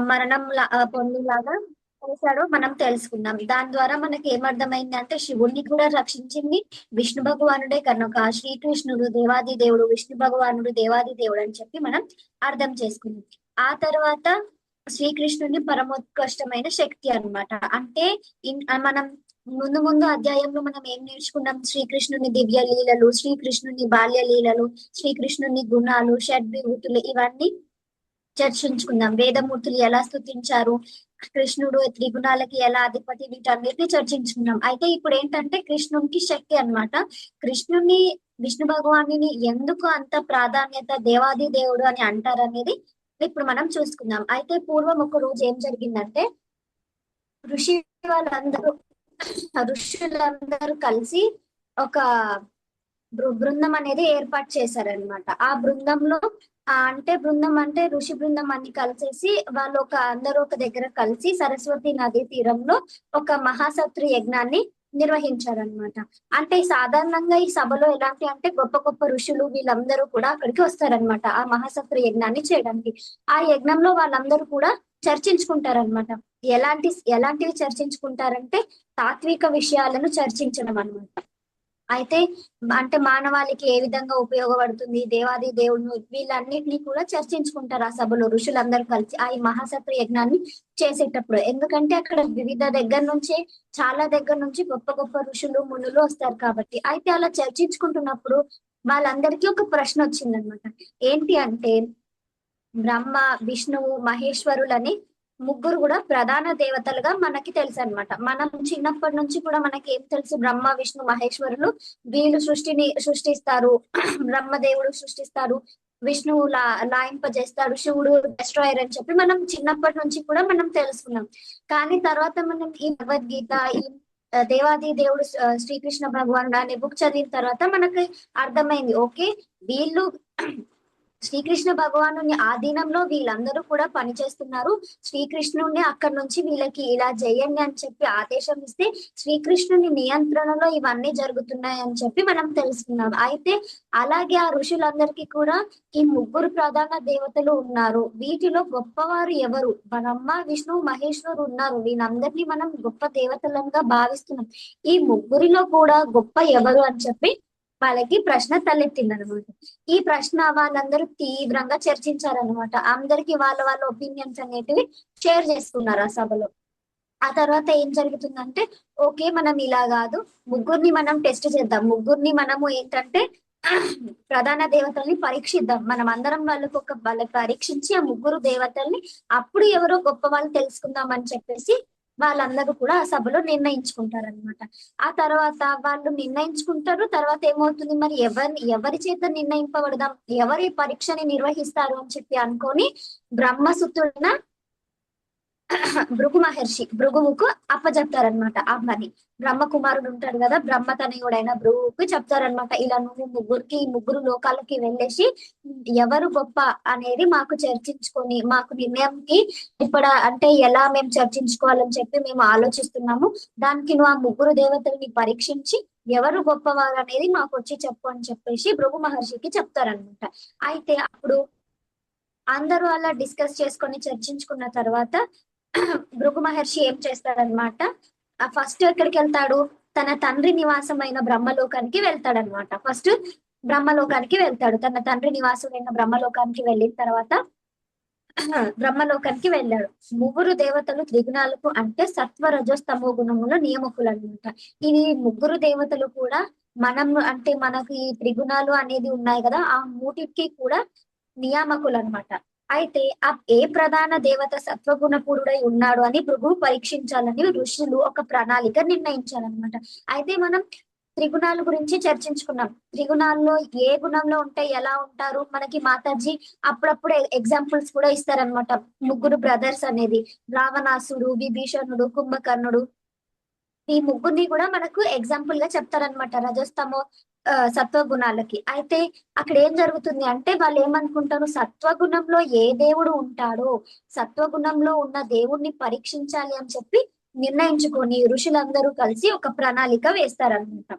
మరణం పొందేలాగా చేశాడో మనం తెలుసుకుందాం. దాని ద్వారా మనకి ఏమర్థమైంది అంటే శివుణ్ణి కూడా రక్షించింది విష్ణు భగవానుడే కనుక శ్రీకృష్ణుడు దేవాది దేవుడు, విష్ణు భగవానుడు దేవాది దేవుడు అని చెప్పి మనం అర్థం చేసుకున్నాం. ఆ తర్వాత శ్రీకృష్ణుని పరమోత్కృష్టమైన శక్తి అన్నమాట. అంటే మనం ముందు ముందు అధ్యాయంలో మనం ఏం నేర్చుకున్నాం? శ్రీకృష్ణుని దివ్య లీలలు, శ్రీకృష్ణుని బాల్య లీలలు, శ్రీకృష్ణుని గుణాలు, షడ్విభూతులు ఇవన్నీ చర్చించుకుందాం. వేదమూర్తులు ఎలా స్తుతించారు, కృష్ణుడు త్రిగుణాలకి ఎలా అధిపతి, వీటన్నిటిని చర్చించుకున్నాం. అయితే ఇప్పుడు ఏంటంటే కృష్ణునికి శక్తి అన్నమాట. కృష్ణుని విష్ణు భగవానుని ఎందుకు అంత ప్రాధాన్యత దేవాది దేవుడు అని అంటారు అనేది ఇప్పుడు మనం చూసుకుందాం. అయితే పూర్వం ఒక రోజు ఏం జరిగిందంటే ఋషి వాళ్ళందరూ ఋషులందరూ కలిసి ఒక బృందం అనేది ఏర్పాటు చేశారనమాట. ఆ బృందంలో అంటే బృందం అంటే ఋషి బృందం అన్ని కలిసేసి వాళ్ళు అందరూ ఒక దగ్గర కలిసి సరస్వతి నదీ తీరంలో ఒక మహాసత్రు యజ్ఞాన్ని నిర్వహించారనమాట. అంటే సాధారణంగా ఈ సభలో ఎలాంటి అంటే గొప్ప గొప్ప ఋషులు వీళ్ళందరూ కూడా అక్కడికి వస్తారనమాట ఆ మహాసత్రు యజ్ఞాన్ని చేయడానికి. ఆ యజ్ఞంలో వాళ్ళందరూ కూడా చర్చించుకుంటారనమాట. ఎలాంటివి చర్చించుకుంటారంటే తాత్విక విషయాలను చర్చించడం అనమాట. అయితే అంటే మానవాళికి ఏ విధంగా ఉపయోగపడుతుంది దేవాది దేవుడు వీళ్ళన్నిటినీ కూడా చర్చించుకుంటారు ఆ సభలో ఋషులందరూ కలిసి ఈ మహాసత్వ యజ్ఞాన్ని చేసేటప్పుడు. ఎందుకంటే అక్కడ వివిధ దగ్గర నుంచి చాలా దగ్గర నుంచి గొప్ప గొప్ప ఋషులు మునులు వస్తారు కాబట్టి. అయితే అలా చర్చించుకుంటున్నప్పుడు వాళ్ళందరికీ ఒక ప్రశ్న వచ్చిందనమాట. ఏంటి అంటే బ్రహ్మ, విష్ణువు, మహేశ్వరులని ముగ్గురు కూడా ప్రధాన దేవతలుగా మనకి తెలుసు అనమాట. మనం చిన్నప్పటి నుంచి కూడా మనకి ఏం తెలుసు? బ్రహ్మ, విష్ణు, మహేశ్వరులు వీళ్ళు సృష్టిని సృష్టిస్తారు. బ్రహ్మదేవుడు సృష్టిస్తారు, విష్ణువు లాయింపజేస్తాడు, శివుడు డెస్ట్రాయర్ అని చెప్పి మనం చిన్నప్పటి నుంచి కూడా మనం తెలుసుకున్నాం. కానీ తర్వాత మనం ఈ భగవద్గీత, ఈ దేవాది దేవుడు శ్రీకృష్ణ భగవానుడు అనే బుక్ చదివిన తర్వాత మనకి అర్థమైంది. ఓకే, వీళ్ళు శ్రీకృష్ణ భగవాను ఆధీనంలో వీళ్ళందరూ కూడా పనిచేస్తున్నారు. శ్రీకృష్ణుడిని అక్కడి నుంచి వీళ్ళకి ఇలా చేయండి అని చెప్పి ఆదేశం ఇస్తే శ్రీకృష్ణుని నియంత్రణలో ఇవన్నీ జరుగుతున్నాయి అని చెప్పి మనం తెలుసుకున్నాం. అయితే అలాగే ఆ ఋషులందరికీ కూడా ఈ ముగ్గురు ప్రధాన దేవతలు ఉన్నారు. వీటిలో గొప్పవారు ఎవరు? బ్రహ్మ, విష్ణు, మహేశ్వరు ఉన్నారు. వీళ్ళందరినీ మనం గొప్ప దేవతలుగా భావిస్తున్నాం. ఈ ముగ్గురిలో కూడా గొప్ప ఎవరు అని చెప్పి వాళ్ళకి ప్రశ్న తలెత్తింది అనమాట. ఈ ప్రశ్న వాళ్ళందరూ తీవ్రంగా చర్చించారనమాట. అందరికి వాళ్ళ వాళ్ళ ఒపీనియన్స్ అనేటివి షేర్ చేసుకున్నారు ఆ సభలో. ఆ తర్వాత ఏం జరుగుతుందంటే ఓకే, మనం ఇలా కాదు, ముగ్గురిని మనం టెస్ట్ చేద్దాం. ముగ్గురిని మనము ఏంటంటే ప్రధాన దేవతల్ని పరీక్షిద్దాం. మనం అందరం వాళ్ళకి పరీక్షించి ఆ ముగ్గురు దేవతల్ని అప్పుడు ఎవరో గొప్ప వాళ్ళు తెలుసుకుందాం అని చెప్పేసి వాళ్ళందరూ కూడా ఆ సభలో నిర్ణయించుకుంటారనమాట. ఆ తర్వాత వాళ్ళు నిర్ణయించుకుంటారు. తర్వాత ఏమవుతుంది, మరి ఎవరి చేత నిర్ణయింపబడదాం, ఎవరి పరీక్షని నిర్వహిస్తారు అని చెప్పి అనుకొని బ్రహ్మసుతుడైన భృగు మహర్షి భృగువుకు అప్పచెప్తారనమాట ఆ పని. బ్రహ్మ కుమారుడు ఉంటాడు కదా, బ్రహ్మ తనయుడైన భృగువుకు చెప్తారనమాట. ఇలా నువ్వు ఈ ముగ్గురు లోకాలకి వెళ్ళేసి ఎవరు గొప్ప అనేది మాకు చర్చించుకొని మాకు నిర్ణయంకి అంటే ఎలా మేము చర్చించుకోవాలని చెప్పి మేము ఆలోచిస్తున్నాము. దానికి నువ్వు ఆ ముగ్గురు దేవతల్ని పరీక్షించి ఎవరు గొప్పవారు అనేది మాకు వచ్చి చెప్పు అని చెప్పేసి భృగు మహర్షికి చెప్తారనమాట. అయితే అప్పుడు అందరూ అలా డిస్కస్ చేసుకొని చర్చించుకున్న తర్వాత భృగు మహర్షి ఏం చేస్తాడనమాట, ఫస్ట్ ఎక్కడికి వెళ్తాడు? తన తండ్రి నివాసమైన బ్రహ్మలోకానికి వెళ్తాడనమాట. ఫస్ట్ బ్రహ్మలోకానికి వెళ్తాడు. తన తండ్రి నివాసమైన బ్రహ్మలోకానికి వెళ్ళిన తర్వాత బ్రహ్మలోకానికి వెళ్ళాడు. ముగ్గురు దేవతలు త్రిగుణాలకు అంటే సత్వ రజస్తమో గుణముల నియమకులు అనమాట. ఇది ముగ్గురు దేవతలు కూడా మనం అంటే మనకి ఈ త్రిగుణాలు అనేది ఉన్నాయి కదా, ఆ మూటికి కూడా నియామకులు అనమాట. అయితే ఆ ఏ ప్రధాన దేవత సత్వగుణపూరుడై ఉన్నాడు అని భృగు పరీక్షించాలని ఋషులు ఒక ప్రణాళిక నిర్ణయించాలన్నమాట. అయితే మనం త్రిగుణాల గురించి చర్చించుకున్నాం. త్రిగుణాల్లో ఏ గుణంలో ఉంటే ఎలా ఉంటారు? మనకి మాతాజీ అప్పుడప్పుడు ఎగ్జాంపుల్స్ కూడా ఇస్తారనమాట. ముగ్గురు బ్రదర్స్ అనేది రావణాసుడు, విభీషణుడు, కుంభకర్ణుడు, ఈ ముగ్గురిని కూడా మనకు ఎగ్జాంపుల్ గా చెప్తారనమాట రజస్తమో సత్వగుణాలకి. అయితే అక్కడ ఏం జరుగుతుంది అంటే వాళ్ళు ఏమనుకుంటారు, సత్వగుణంలో ఏ దేవుడు ఉంటాడో సత్వగుణంలో ఉన్న దేవుణ్ణి పరీక్షించాలి అని చెప్పి నిర్ణయించుకొని ఋషులందరూ కలిసి ఒక ప్రణాళిక వేస్తారనమాట.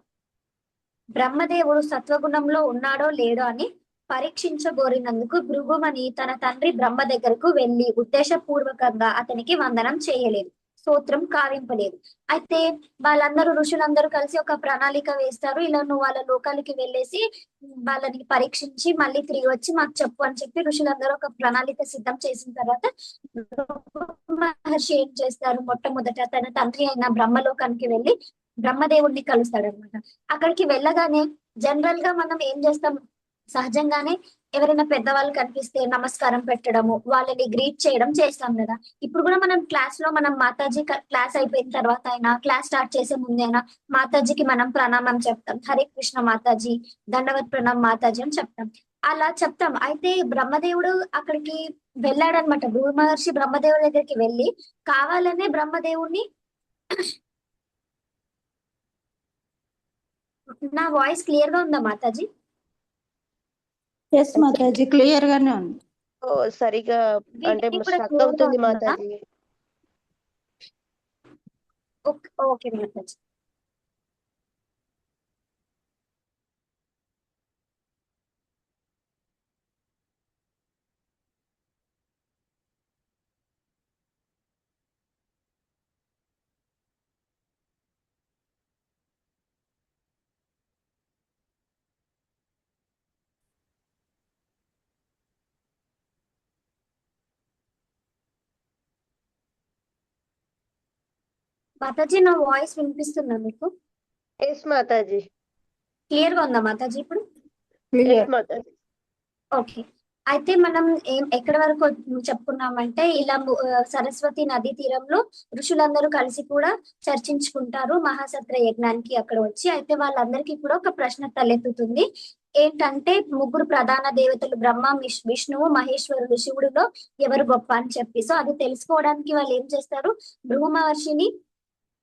బ్రహ్మదేవుడు సత్వగుణంలో ఉన్నాడో లేడో అని పరీక్షించబోరినందుకు భృగుమని తన తండ్రి బ్రహ్మ దగ్గరకు వెళ్లి ఉద్దేశపూర్వకంగా అతనికి వందనం చేయలేదు, స్తోత్రం కావింపలేదు. అయితే వాళ్ళందరూ ఋషులందరూ కలిసి ఒక ప్రణాళిక వేస్తారు. ఇలా నువ్వు వాళ్ళ లోకాలకి వెళ్ళేసి వాళ్ళని పరీక్షించి మళ్ళీ తిరిగి వచ్చి మాకు చెప్పు అని చెప్పి ఋషులందరూ ఒక ప్రణాళిక సిద్ధం చేసిన తర్వాత మహర్షి ఏం చేస్తారు, మొట్టమొదట తన తండ్రి అయిన బ్రహ్మలోకానికి వెళ్ళి బ్రహ్మదేవుడిని కలుస్తాడు అనమాట. అక్కడికి వెళ్ళగానే జనరల్ గా మనం ఏం చేస్తాం, సహజంగానే ఎవరైనా పెద్దవాళ్ళు కనిపిస్తే నమస్కారం పెట్టడము, వాళ్ళని గ్రీట్ చేయడం చేస్తాం కదా. ఇప్పుడు కూడా మనం క్లాస్ లో మనం మాతాజీ క్లాస్ అయిపోయిన తర్వాత అయినా క్లాస్ స్టార్ట్ చేసే ముందే అయినా మాతాజీకి మనం ప్రణామం చెప్తాం, హరే కృష్ణ మాతాజీ, దండవత్ ప్రణామ్ మాతాజీ అని చెప్తాం. అలా చెప్తాం. అయితే బ్రహ్మదేవుడు అక్కడికి వెళ్ళాడనమాట. భృగు మహర్షి బ్రహ్మదేవుడి దగ్గరికి వెళ్ళి కావాలనే బ్రహ్మదేవుడిని, నా వాయిస్ క్లియర్ గా ఉందా మాతాజీ? ఎస్ మాతాజీ, క్లియర్ గానే ఉంది. ఓ సరిగా అంటే వీటికి కూడా స్ట్రక్ క్లియర్ గా అవుతుంది ఉందా? మాతాజీ. ఓకే మాతాజీ. మాతాజీ నా వాయిస్ వినిపిస్తుందా మీకు? ఎస్ మాతాజీ. క్లియర్ గా ఉందా మాతాజీ ఇప్పుడు? ఎస్ మాతాజీ. ఓకే. అయితే మనం ఎక్కడి వరకు చెప్పుకున్నామంటే ఇలా సరస్వతి నదీ తీరంలో ఋషులందరూ కలిసి కూడా చర్చించుకుంటారు మహాసత్ర యజ్ఞానికి అక్కడ వచ్చి. అయితే వాళ్ళందరికీ కూడా ఒక ప్రశ్న తలెత్తుతుంది. ఏంటంటే ముగ్గురు ప్రధాన దేవతలు బ్రహ్మ, విష్ణువు, మహేశ్వరుడు, శివుడిలో ఎవరు గొప్ప అని చెప్పి. సో అది తెలుసుకోవడానికి వాళ్ళు ఏం చేస్తారు, భృగు మహర్షిని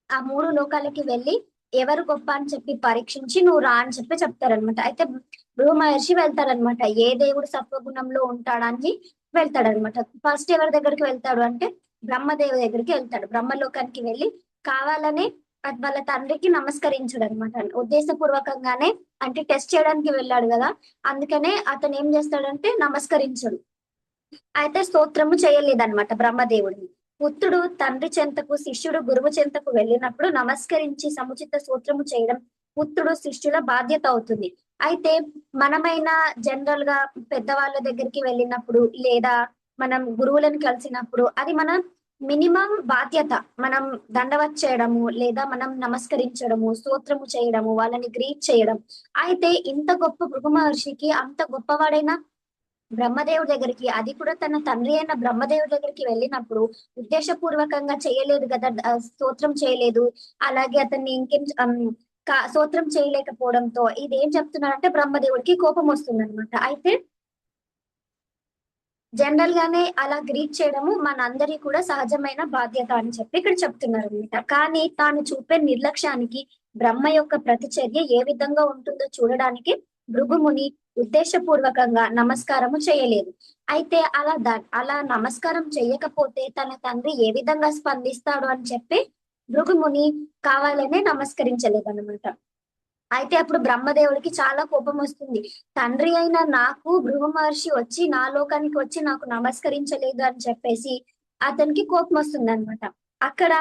ఆ మూడు లోకాలకి వెళ్ళి ఎవరు గొప్ప అని చెప్పి పరీక్షించి నువ్వు రా అని చెప్పి చెప్తారనమాట. అయితే భృగు మహర్షి వెళ్తారనమాట, ఏ దేవుడు సత్వగుణంలో ఉంటాడని వెళ్తాడనమాట. ఫస్ట్ ఎవరి దగ్గరికి వెళ్తాడు అంటే బ్రహ్మదేవి దగ్గరికి వెళ్తాడు. బ్రహ్మలోకానికి వెళ్ళి కావాలనే వాళ్ళ తండ్రికి నమస్కరించడు అనమాట, ఉద్దేశపూర్వకంగానే. అంటే టెస్ట్ చేయడానికి వెళ్ళాడు కదా, అందుకనే అతను ఏం చేస్తాడంటే నమస్కరించడు. అయితే స్తోత్రము చేయలేదన్నమాట బ్రహ్మదేవుడిని. పుత్రుడు తండ్రి చెంతకు, శిష్యుడు గురువు చెంతకు వెళ్ళినప్పుడు నమస్కరించి సముచిత స్తోత్రము చేయడం పుత్రుడు శిష్యుల బాధ్యత అవుతుంది. అయితే మనమైనా జనరల్ గా పెద్దవాళ్ళ దగ్గరికి వెళ్ళినప్పుడు లేదా మనం గురువులను కలిసినప్పుడు అది మన మినిమం బాధ్యత. మనం దండవత్ చేయడము లేదా మనం నమస్కరించడము, స్తోత్రము చేయడము, వాళ్ళని గ్రీట్ చేయడం. అయితే ఇంత గొప్ప భృగు మహర్షికి అంత గొప్పవాడైన బ్రహ్మదేవుడి దగ్గరికి, అది కూడా తన తండ్రి అయిన బ్రహ్మదేవుడి దగ్గరికి వెళ్ళినప్పుడు ఉద్దేశపూర్వకంగా చేయలేదు కదా, స్తోత్రం చేయలేదు. అలాగే అతన్ని ఇంకేం స్తోత్రం చేయలేకపోవడంతో ఇదేం చెప్తున్నారంటే బ్రహ్మదేవుడికి కోపం వస్తుంది అనమాట. అయితే జనరల్ గానే అలా గ్రీట్ చేయడము మనందరి కూడా సహజమైన బాధ్యత అని చెప్పి ఇక్కడ చెప్తున్నారు అనమాట. కానీ తాను చూపే నిర్లక్ష్యానికి బ్రహ్మ యొక్క ప్రతిచర్య ఏ విధంగా ఉంటుందో చూడడానికి భృగుముని ఉద్దేశపూర్వకంగా నమస్కారము చేయలేదు. అయితే అలా నమస్కారం చేయకపోతే తన తండ్రి ఏ విధంగా స్పందిస్తాడు అని చెప్పి భృగుముని కావాలనే నమస్కరించలేదన్నమాట. అయితే అప్పుడు బ్రహ్మదేవుడికి చాలా కోపం వస్తుంది. తండ్రి అయిన నాకు భృగు మహర్షి వచ్చి నా లోకానికి వచ్చి నాకు నమస్కరించలేదు అని చెప్పేసి అతనికి కోపం వస్తుంది అనమాట. అక్కడ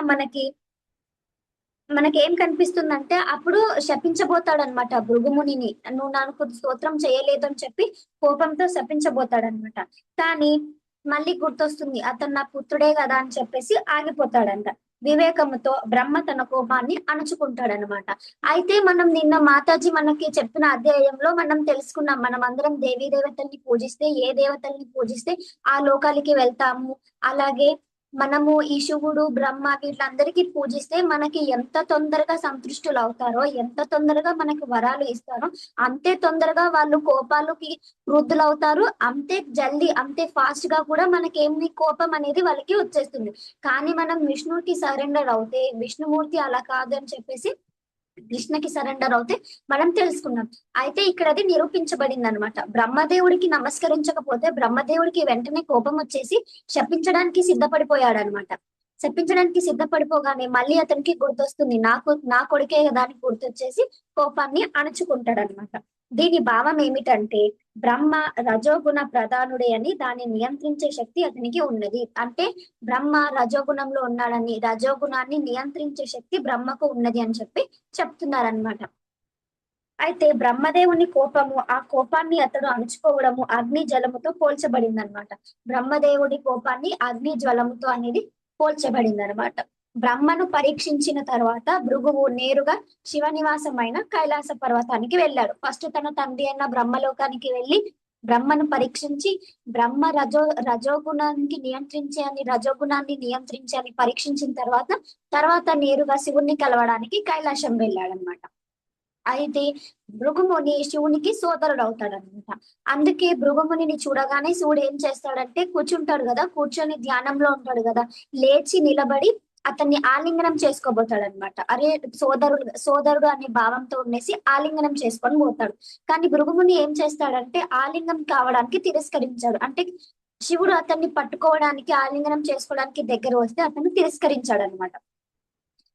మనకేం కనిపిస్తుందంటే అప్పుడు శపించబోతాడనమాట భృగుమునిని. నువ్వు నాకు స్తోత్రం చేయలేదు అని చెప్పి కోపంతో శపించబోతాడనమాట. కానీ మళ్ళీ గుర్తొస్తుంది అతను నా పుత్రుడే కదా అని చెప్పేసి ఆగిపోతాడంట. వివేకముతో బ్రహ్మ తన కోపాన్ని అణుచుకుంటాడనమాట. అయితే మనం నిన్న మాతాజీ మనకి చెప్పిన అధ్యాయంలో మనం తెలుసుకున్నాం, మనం అందరం దేవీ దేవతల్ని పూజిస్తే, ఏ దేవతల్ని పూజిస్తే ఆ లోకాలకి వెళ్తాము. అలాగే మనము ఈ శివుడు, బ్రహ్మ వీళ్ళందరికీ పూజిస్తే మనకి ఎంత తొందరగా సంతృష్టులు అవుతారో, ఎంత తొందరగా మనకి వరాలు ఇస్తారో అంతే తొందరగా వాళ్ళు కోపాలకి వృద్ధులవుతారు. అంతే జల్దీ, అంతే ఫాస్ట్ గా కూడా మనకేమి కోపం అనేది వాళ్ళకి వచ్చేస్తుంది. కానీ మనం విష్ణువుకి సరెండర్ అవుతే, విష్ణుమూర్తి అలా కాదు అని చెప్పేసి కృష్ణకి సరెండర్ అవుతే మనం తెలుసుకున్నాం. అయితే ఇక్కడ అది నిరూపించబడింది అనమాట. బ్రహ్మదేవుడికి నమస్కరించకపోతే బ్రహ్మదేవుడికి వెంటనే కోపం వచ్చేసి శపించడానికి సిద్ధపడిపోయాడు అనమాట. శపించడానికి సిద్ధపడిపోగానే మళ్ళీ అతనికి గుర్తొస్తుంది, నా కొడుకే కదా అని గుర్తొచ్చేసి కోపాన్ని అణుచుకుంటాడు అనమాట. దీని భావం ఏమిటంటే బ్రహ్మ రజోగుణ ప్రధానుడే అని దాన్ని నియంత్రించే శక్తి అతనికి ఉన్నది. అంటే బ్రహ్మ రజోగుణంలో ఉన్నాడని, రజోగుణాన్ని నియంత్రించే శక్తి బ్రహ్మకు ఉన్నది అని చెప్పి చెప్తున్నారనమాట. అయితే బ్రహ్మదేవుని కోపము, ఆ కోపాన్ని అతడు అణుచుకోవడము అగ్ని జలముతో పోల్చబడింది అనమాట. బ్రహ్మదేవుడి కోపాన్ని అగ్ని జ్వలముతో అనేది పోల్చబడింది అనమాట. బ్రహ్మను పరీక్షించిన తర్వాత భృగువు నేరుగా శివనివాసమైన కైలాస పర్వతానికి వెళ్ళాడు. ఫస్ట్ తన తండ్రి అయిన బ్రహ్మలోకానికి వెళ్ళి బ్రహ్మను పరీక్షించి బ్రహ్మ రజోగుణాన్ని నియంత్రించే అని పరీక్షించిన తర్వాత నేరుగా శివుణ్ణి కలవడానికి కైలాసం వెళ్ళాడనమాట. అయితే భృగుముని శివునికి సోదరుడు అవుతాడనమాట. అందుకే భృగుమునిని చూడగానే శివుడు ఏం చేస్తాడంటే కూర్చుంటాడు కదా, కూర్చొని ధ్యానంలో ఉంటాడు కదా, లేచి నిలబడి అతన్ని ఆలింగనం చేసుకోబోతాడనమాట. అరే సోదరుడు అనే భావంతో ఉండేసి ఆలింగనం చేసుకొని పోతాడు. కానీ భృగుముని ఏం చేస్తాడంటే ఆలింగనం కావడానికి తిరస్కరించాడు. అంటే శివుడు అతన్ని పట్టుకోవడానికి ఆలింగనం చేసుకోవడానికి దగ్గర వస్తే అతను తిరస్కరించాడు అనమాట.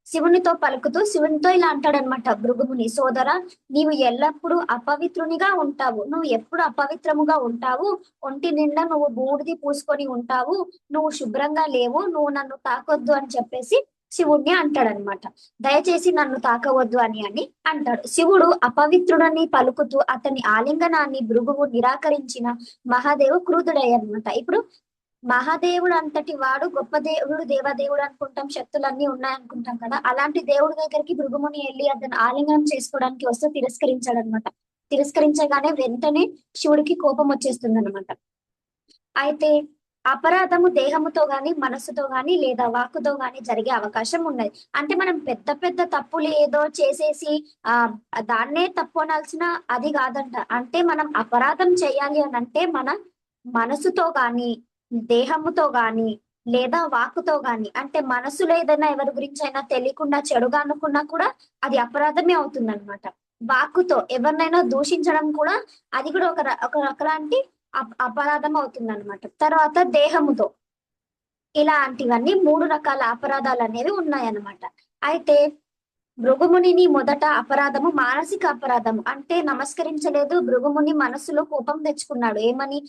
శివునితో ఇలా అంటాడనమాట భృగుముని, సోదరా, నీవు ఎల్లప్పుడూ అపవిత్రునిగా ఉంటావు, నువ్వు ఎప్పుడు అపవిత్రముగా ఉంటావు, ఒంటి నిండా నువ్వు బూడిది పూసుకొని ఉంటావు, నువ్వు శుభ్రంగా లేవు, నువ్వు నన్ను తాకొద్దు అని చెప్పేసి శివుణ్ణి అంటాడనమాట. దయచేసి నన్ను తాకవద్దు అని అంటాడు. శివుడు అపవిత్రుడని పలుకుతూ అతని ఆలింగనాన్ని భృగువు నిరాకరించిన మహాదేవు క్రుద్ధుడయ్యనమాట. ఇప్పుడు మహాదేవుడు అంతటి వాడు గొప్ప దేవుడు, దేవదేవుడు అనుకుంటాం, శక్తులన్నీ ఉన్నాయనుకుంటాం కదా, అలాంటి దేవుడి దగ్గరికి భృగుముని వెళ్ళి అతను ఆలింగనం చేసుకోవడానికి వస్తే తిరస్కరించాడు అనమాట. తిరస్కరించగానే వెంటనే శివుడికి కోపం వచ్చేస్తుంది అనమాట. అయితే అపరాధము దేహముతో గాని, మనస్సుతో గాని లేదా వాక్కుతో గాని జరిగే అవకాశం ఉన్నది. అంటే మనం పెద్ద పెద్ద తప్పులు ఏదో చేసేసి దాన్నే తప్పు అనాల్సిన అది కాదంట. అంటే మనం అపరాధం చేయాలి అని అంటే మన మనసుతో గాని, దేహముతో గాని లేదా వాక్కుతో గాని, అంటే మనసులో ఏదైనా ఎవరి గురించి అయినా తెలియకుండా చెడుగా అనుకున్నా కూడా అది అపరాధమే అవుతుంది అనమాట. వాక్కుతో ఎవరినైనా దూషించడం కూడా అది కూడా ఒక రకలాంటి అపరాధం అవుతుంది అనమాట. తర్వాత దేహముతో, ఇలాంటివన్నీ 3 రకాల అపరాధాలు అనేవి ఉన్నాయన్నమాట. అయితే భృగుమునిని మొదట అపరాధము మానసిక అపరాధము, అంటే నమస్కరించలేదు, భృగుముని మనసులో కోపం తెచ్చుకున్నాడు, ఏమని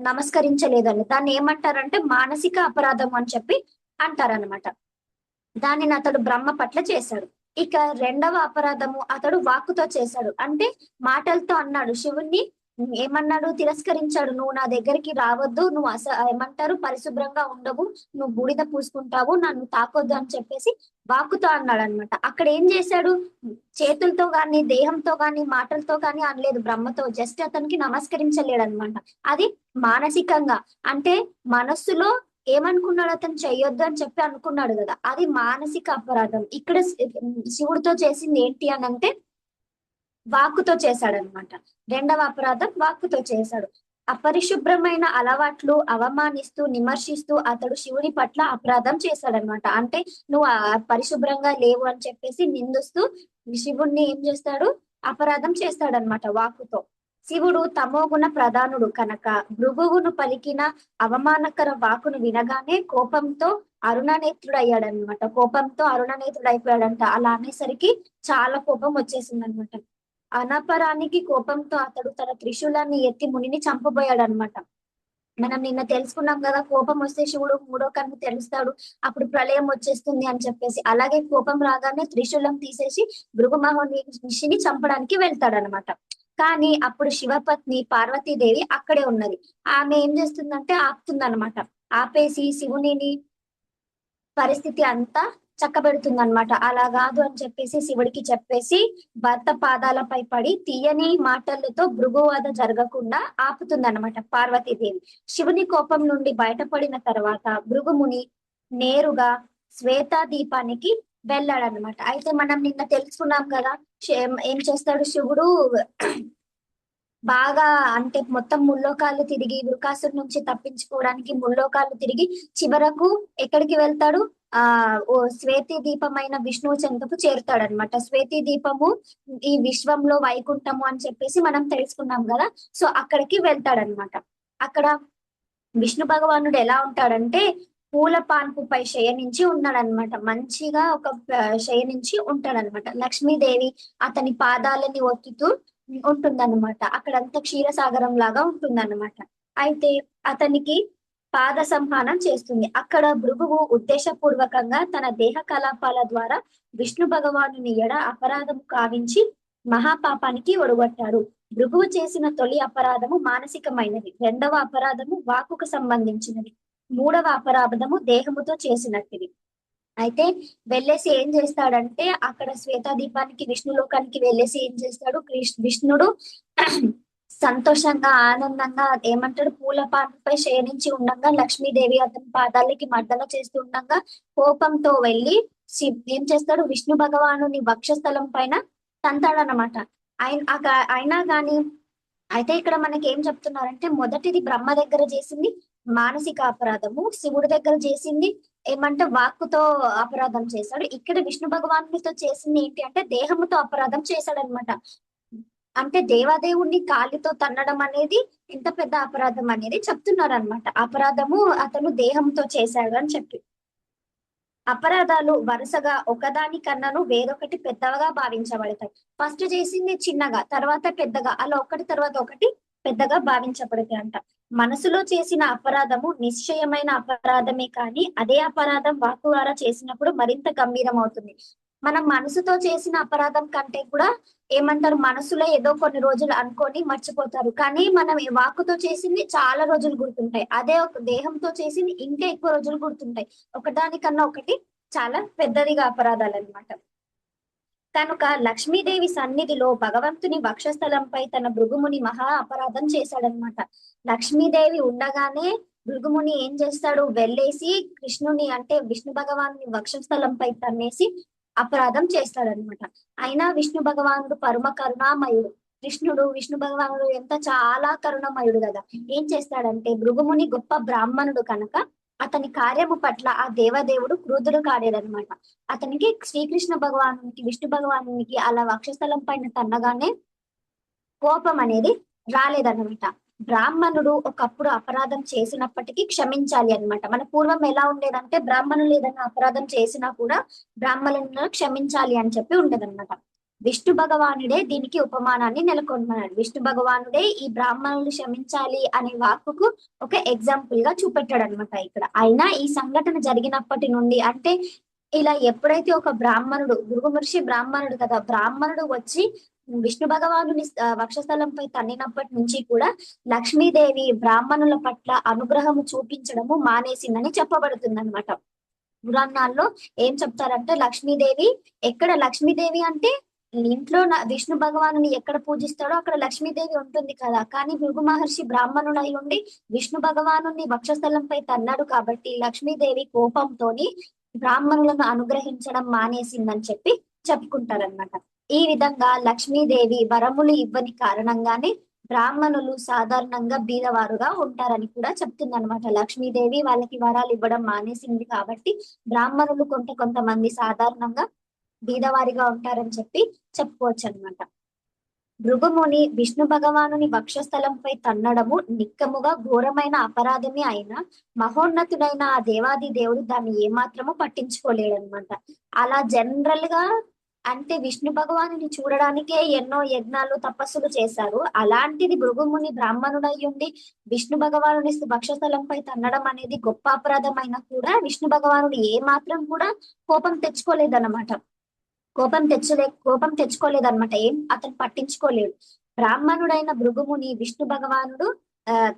నమస్కరించలేదని. దాన్ని ఏమంటారంటే మానసిక అపరాధం అని చెప్పి అంటారనమాట. దానిని అతడు బ్రహ్మ పట్ల చేశాడు. ఇక రెండవ అపరాధము అతడు వాక్కుతో చేశాడు. అంటే మాటలతో అన్నాడు, శివుణ్ణి ఏమన్నాడు, తిరస్కరించాడు. నువ్వు నా దగ్గరికి రావద్దు, నువ్వు ఏమంటారు పరిశుభ్రంగా ఉండవు, నువ్వు బూడిద పూసుకుంటావు, నన్ను తాకొద్దు అని చెప్పేసి వాక్కుతో అన్నాడు అనమాట. అక్కడ ఏం చేశాడు, చేతులతో గాని, దేహంతో గాని, మాటలతో గాని అనలేదు బ్రహ్మతో, జస్ట్ అతనికి నమస్కరించలేడు అనమాట. అది మానసికంగా, అంటే మనస్సులో ఏమనుకున్నాడు, అతను చెయ్యొద్దు అని చెప్పి అనుకున్నాడు కదా, అది మానసిక అపరాధం. ఇక్కడ శివుడితో చేసింది ఏంటి అని అంటే వాక్కుతో చేశాడనమాట. రెండవ అపరాధం వాక్కుతో చేశాడు. అపరిశుభ్రమైన అలవాట్లు అవమానిస్తూ విమర్శిస్తూ అతడు శివుని పట్ల అపరాధం చేశాడనమాట. అంటే నువ్వు పరిశుభ్రంగా లేవు అని చెప్పేసి నిందిస్తూ శివుణ్ణి ఏం చేస్తాడు, అపరాధం చేస్తాడనమాట వాక్కుతో. శివుడు తమోగుణ ప్రధానుడు కనుక భృగువును పలికిన అవమానకర వాకును వినగానే కోపంతో అరుణనేత్రుడయ్యాడనమాట. కోపంతో అరుణనేత్రుడైపోయాడంట. అలా అనేసరికి చాలా కోపం వచ్చేసింది అనమాట. అనపరానికి కోపంతో అతడు తన త్రిశూలాన్ని ఎత్తి మునిని చంపబోయాడు అనమాట. మనం నిన్న తెలుసుకున్నాం కదా, కోపం వస్తే శివుడు 3వ కన్ను తెలుస్తాడు, అప్పుడు ప్రళయం వచ్చేస్తుంది అని చెప్పేసి. అలాగే కోపం రాగానే త్రిశూలం తీసేసి భృగు మహర్షిని చంపడానికి వెళ్తాడనమాట. కానీ అప్పుడు శివపత్ని పార్వతీదేవి అక్కడే ఉన్నది. ఆమె ఏం చేస్తుందంటే ఆపుతుందన్నమాట. ఆపేసి శివునిని పరిస్థితి అంతా చక్కబెడుతుందన్నమాట. అలా కాదు అని చెప్పేసి శివుడికి చెప్పేసి భర్త పాదాలపై పడి తీయని మాటలతో భృగువధ జరగకుండా ఆపుతుందన్నమాట పార్వతీదేవి. శివుని కోపం నుండి బయటపడిన తర్వాత భృగుముని నేరుగా శ్వేతా దీపానికి వెళ్ళాడనమాట. అయితే మనం నిన్న తెలుసుకున్నాం కదా, ఏం చేస్తాడు శివుడు, బాగా అంటే మొత్తం ముల్లోకాలు తిరిగి వృకాసురు నుంచి తప్పించుకోవడానికి ముల్లోకాలు తిరిగి చివరకు ఎక్కడికి వెళ్తాడు, ఓ శ్వేతి దీపమైన విష్ణువు చెంతకు చేరుతాడనమాట. శ్వేతి దీపము ఈ విశ్వంలో వైకుంఠము అని చెప్పేసి మనం తెలుసుకున్నాం కదా. సో అక్కడికి వెళ్తాడనమాట. అక్కడ విష్ణు భగవానుడు ఎలా ఉంటాడంటే పూల పాన్పుపై శయనించి ఉన్నాడనమాట. మంచిగా ఒక శయనించి ఉంటాడనమాట. లక్ష్మీదేవి అతని పాదాలని ఒత్తుతూ ఉంటుందన్నమాట. అక్కడంతా క్షీరసాగరం లాగా ఉంటుందన్నమాట. అయితే అతనికి పాద సంహానం చేస్తుంది. అక్కడ భృగువు ఉద్దేశపూర్వకంగా తన దేహ కలాపాల ద్వారా విష్ణు భగవానుని ఎడ అపరాధం కావించి మహాపాపానికి ఒడగొట్టాడు. భృగువు చేసిన తొలి అపరాధము మానసికమైనది, రెండవ అపరాధము వాక్కుకు సంబంధించినది, మూడవ అపరాధము దేహముతో చేసినట్టిది. అయితే వెళ్ళేసి ఏం చేస్తాడంటే అక్కడ శ్వేతాదీపానికి విష్ణులోకానికి వెళ్ళేసి ఏం చేస్తాడు, విష్ణుడు సంతోషంగా ఆనందంగా ఏమంటాడు పూల పాన్పై శయనించి ఉండగా లక్ష్మీదేవి అతని పాదాలకి మర్దన చేస్తూ ఉండగా కోపంతో వెళ్ళి ఏం చేస్తాడు, విష్ణు భగవానుని వక్షస్థలం పైన తంతాడనమాట. అయినా గాని అయితే ఇక్కడ మనకి ఏం చెప్తున్నారంటే మొదటిది బ్రహ్మ దగ్గర చేసింది మానసిక అపరాధము, శివుడి దగ్గర చేసింది ఏమంటే వాక్కుతో అపరాధం చేశాడు. ఇక్కడ విష్ణు భగవానుడితో చేసింది ఏంటి అంటే దేహముతో అపరాధం చేశాడనమాట. అంటే దేవాదేవుణ్ణి కాలితో తన్నడం అనేది ఎంత పెద్ద అపరాధం అనేది చెప్తున్నారు అనమాట. అపరాధము అతను దేహంతో చేశాడు అని చెప్పి. అపరాధాలు వరుసగా ఒకదాని కన్నాను వేరొకటి పెద్దగా భావించబడతాయి. ఫస్ట్ చేసింది చిన్నగా, తర్వాత పెద్దగా, అలా ఒకటి తర్వాత ఒకటి పెద్దగా భావించబడతాయి అంట. మనసులో చేసిన అపరాధము నిశ్చయమైన అపరాధమే కానీ అదే అపరాధం వాక్కు ద్వారా చేసినప్పుడు మరింత గంభీరం అవుతుంది. మనం మనసుతో చేసిన అపరాధం కంటే కూడా ఏమంటారు, మనసులో ఏదో కొన్ని రోజులు అనుకొని మర్చిపోతారు, కానీ మనం వాక్కుతో చేసింది చాలా రోజులు గుర్తుంటాయి. అదే ఒక దేహంతో చేసింది ఇంకా ఎక్కువ రోజులు గుర్తుంటాయి. ఒకదానికన్నా ఒకటి చాలా పెద్దదిగా అపరాధాలు అనమాట. కనుక లక్ష్మీదేవి సన్నిధిలో భగవంతుని వక్షస్థలంపై తన భృగుముని మహా అపరాధం చేశాడనమాట. లక్ష్మీదేవి ఉండగానే భృగుముని ఏం చేస్తాడు, వెళ్ళేసి కృష్ణుని అంటే విష్ణు భగవానుని వక్షస్థలంపై తన్నేసి అపరాధం చేస్తాడనమాట. అయినా విష్ణు భగవానుడు పరమ కరుణామయుడు. విష్ణు భగవానుడు ఎంత చాలా కరుణమయుడు కదా. ఏం చేస్తాడంటే భృగుముని గొప్ప బ్రాహ్మణుడు కనుక అతని కార్యము పట్ల ఆ దేవదేవుడు క్రుద్ధుడు కాడేదనమాట. అతనికి శ్రీకృష్ణ భగవానునికి విష్ణు భగవానునికి అలా వక్షస్థలం పైన తన్నగానే కోపం అనేది రాలేదన్నమాట. బ్రాహ్మణుడు ఒకప్పుడు అపరాధం చేసినప్పటికీ క్షమించాలి అన్నమాట. మన పూర్వం ఎలా ఉండేదంటే బ్రాహ్మణులు ఏదైనా అపరాధం చేసినా కూడా బ్రాహ్మణులను క్షమించాలి అని చెప్పి ఉండేదన్నమాట. విష్ణు భగవానుడే దీనికి ఉపమానాన్ని నెలకొన్నాడు. విష్ణు భగవానుడే ఈ బ్రాహ్మణులు క్షమించాలి అనే వాక్కుకు ఒక ఎగ్జాంపుల్ గా చూపెట్టాడు అనమాట ఇక్కడ. అయినా ఈ సంఘటన జరిగినప్పటి నుండి అంటే ఇలా ఎప్పుడైతే ఒక బ్రాహ్మణుడు, భృగు మహర్షి బ్రాహ్మణుడు కదా, బ్రాహ్మణుడు వచ్చి విష్ణు భగవానుని వక్షస్థలంపై తన్నినప్పటి నుంచి కూడా లక్ష్మీదేవి బ్రాహ్మణుల పట్ల అనుగ్రహము చూపించడము మానేసిందని చెప్పబడుతుంది అనమాట. పురాణాల్లో ఏం చెప్తారంటే లక్ష్మీదేవి ఎక్కడ, లక్ష్మీదేవి అంటే ఇంట్లో విష్ణు భగవానుని ఎక్కడ పూజిస్తాడో అక్కడ లక్ష్మీదేవి ఉంటుంది కదా. కానీ భృగు మహర్షి బ్రాహ్మణుడై ఉండి విష్ణు భగవానుని వక్షస్థలంపై తన్నాడు కాబట్టి లక్ష్మీదేవి కోపంతోని బ్రాహ్మణులను అనుగ్రహించడం మానేసిందని చెప్పి చెప్పుకుంటారనమాట. ఈ విధంగా లక్ష్మీదేవి వరములు ఇవ్వని కారణంగానే బ్రాహ్మణులు సాధారణంగా బీదవారుగా ఉంటారని కూడా చెప్తుంది అనమాట. లక్ష్మీదేవి వాళ్ళకి వరాలు ఇవ్వడం మానేసింది కాబట్టి బ్రాహ్మణులు కొంతమంది సాధారణంగా బీదవారిగా ఉంటారని చెప్పి చెప్పుకోవచ్చు అనమాట. భృగుముని విష్ణు భగవానుని వక్షస్థలంపై తన్నడము నిక్కముగా ఘోరమైన అపరాధమే అయినా మహోన్నతుడైన ఆ దేవాది దేవుడు దాన్ని ఏమాత్రము పట్టించుకోలేడనమాట. అలా జనరల్ గా అంటే విష్ణు భగవానుని చూడడానికే ఎన్నో యజ్ఞాలు తపస్సులు చేశారు. అలాంటిది భృగుముని బ్రాహ్మణుడై ఉండి విష్ణు భగవానుని వక్షస్థలంపై తన్నడం అనేది గొప్ప అపరాధమైనా కూడా విష్ణు భగవానుడు ఏ మాత్రం కూడా కోపం తెచ్చుకోలేదన్నమాట. కోపం తెచ్చుకోలేదన్నమాట. ఏం అతను పట్టించుకోలేడు. బ్రాహ్మణుడైన భృగుముని విష్ణు భగవానుడు